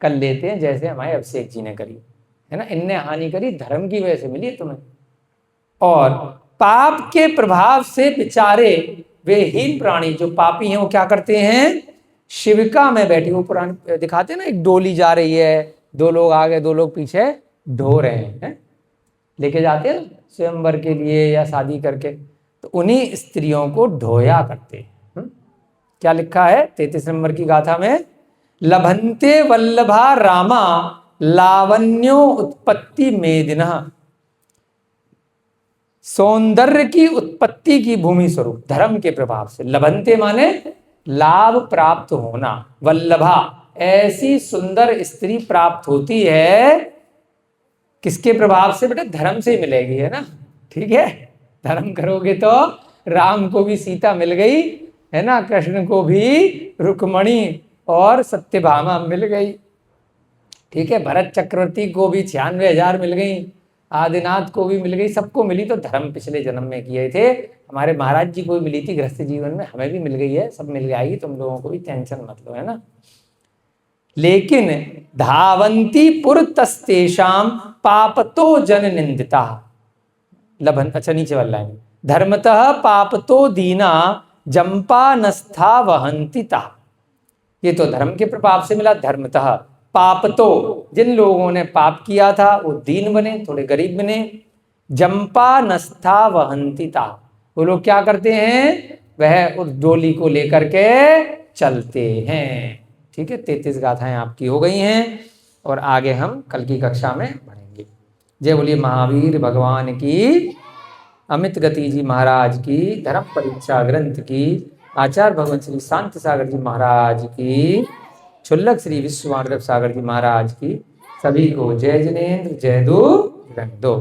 कर लेते हैं, जैसे हमारे अभिषेक जी ने करी, है ना। इनने हानि करी, धर्म की वजह से मिली है तुम्हें। और पाप के प्रभाव से बेचारे वे हीन प्राणी जो पापी हैं, वो क्या करते हैं? शिविका में बैठी, वो पुरानी दिखाते हैं ना, एक डोली जा रही है, 2 लोग आगे 2 लोग पीछे ढो रहे हैं, लेके जाते हैं स्वयंवर के लिए या शादी करके, तो उन्हीं स्त्रियों को ढोया करते हैं। क्या लिखा है 33 नंबर की गाथा में, लभंते वल्लभा रामा लावण्यो उत्पत्ति मेदिनः, सौंदर्य की उत्पत्ति की भूमि स्वरूप धर्म के प्रभाव से। लभंते माने लाभ प्राप्त होना, वल्लभा ऐसी सुंदर स्त्री प्राप्त होती है, किसके प्रभाव से बेटा? धर्म से मिलेगी, है ना, ठीक है। धर्म करोगे तो राम को भी सीता मिल गई, है ना, कृष्ण को भी रुक्मणी और सत्यभामा मिल गई, ठीक है, भरत चक्रवर्ती को भी 96,000 मिल गई, आदिनाथ को भी मिल गई, सबको मिली तो धर्म पिछले जन्म में किए थे। हमारे महाराज जी को भी मिली थी गृहस्थ जीवन में, हमें भी मिल गई है, सब मिल जाएगी, तुम लोगों को भी टेंशन मत लो, है ना। लेकिन धावंती पुरतस्तेषां पापतो जन निंदिता लभन, अच्छा नीचे वाला लाइन, धर्मतः पापतो दीना जंपानस्था वहंतिता। ये तो धर्म के प्रभाव से मिला। धर्मतः पाप तो, जिन लोगों ने पाप किया था वो दीन बने, थोड़े गरीब बने। जंपा नस्था वहंतिता, वो लोग क्या करते हैं? वह उस डोली को लेकर के चलते हैं, ठीक है। 33 गाथाएं आपकी हो गई हैं और आगे हम कल की कक्षा में पढ़ेंगे। जय बोलिए महावीर भगवान की, अमित गति जी महाराज की, धर्म परीक्षा ग्रंथ की, आचार्य भगवान श्री शांति सागर जी महाराज की, क्षुल्लक श्री विश्व माधव सागर जी महाराज की। सभी को जय जिनेन्द्र, जय दो, जय दो।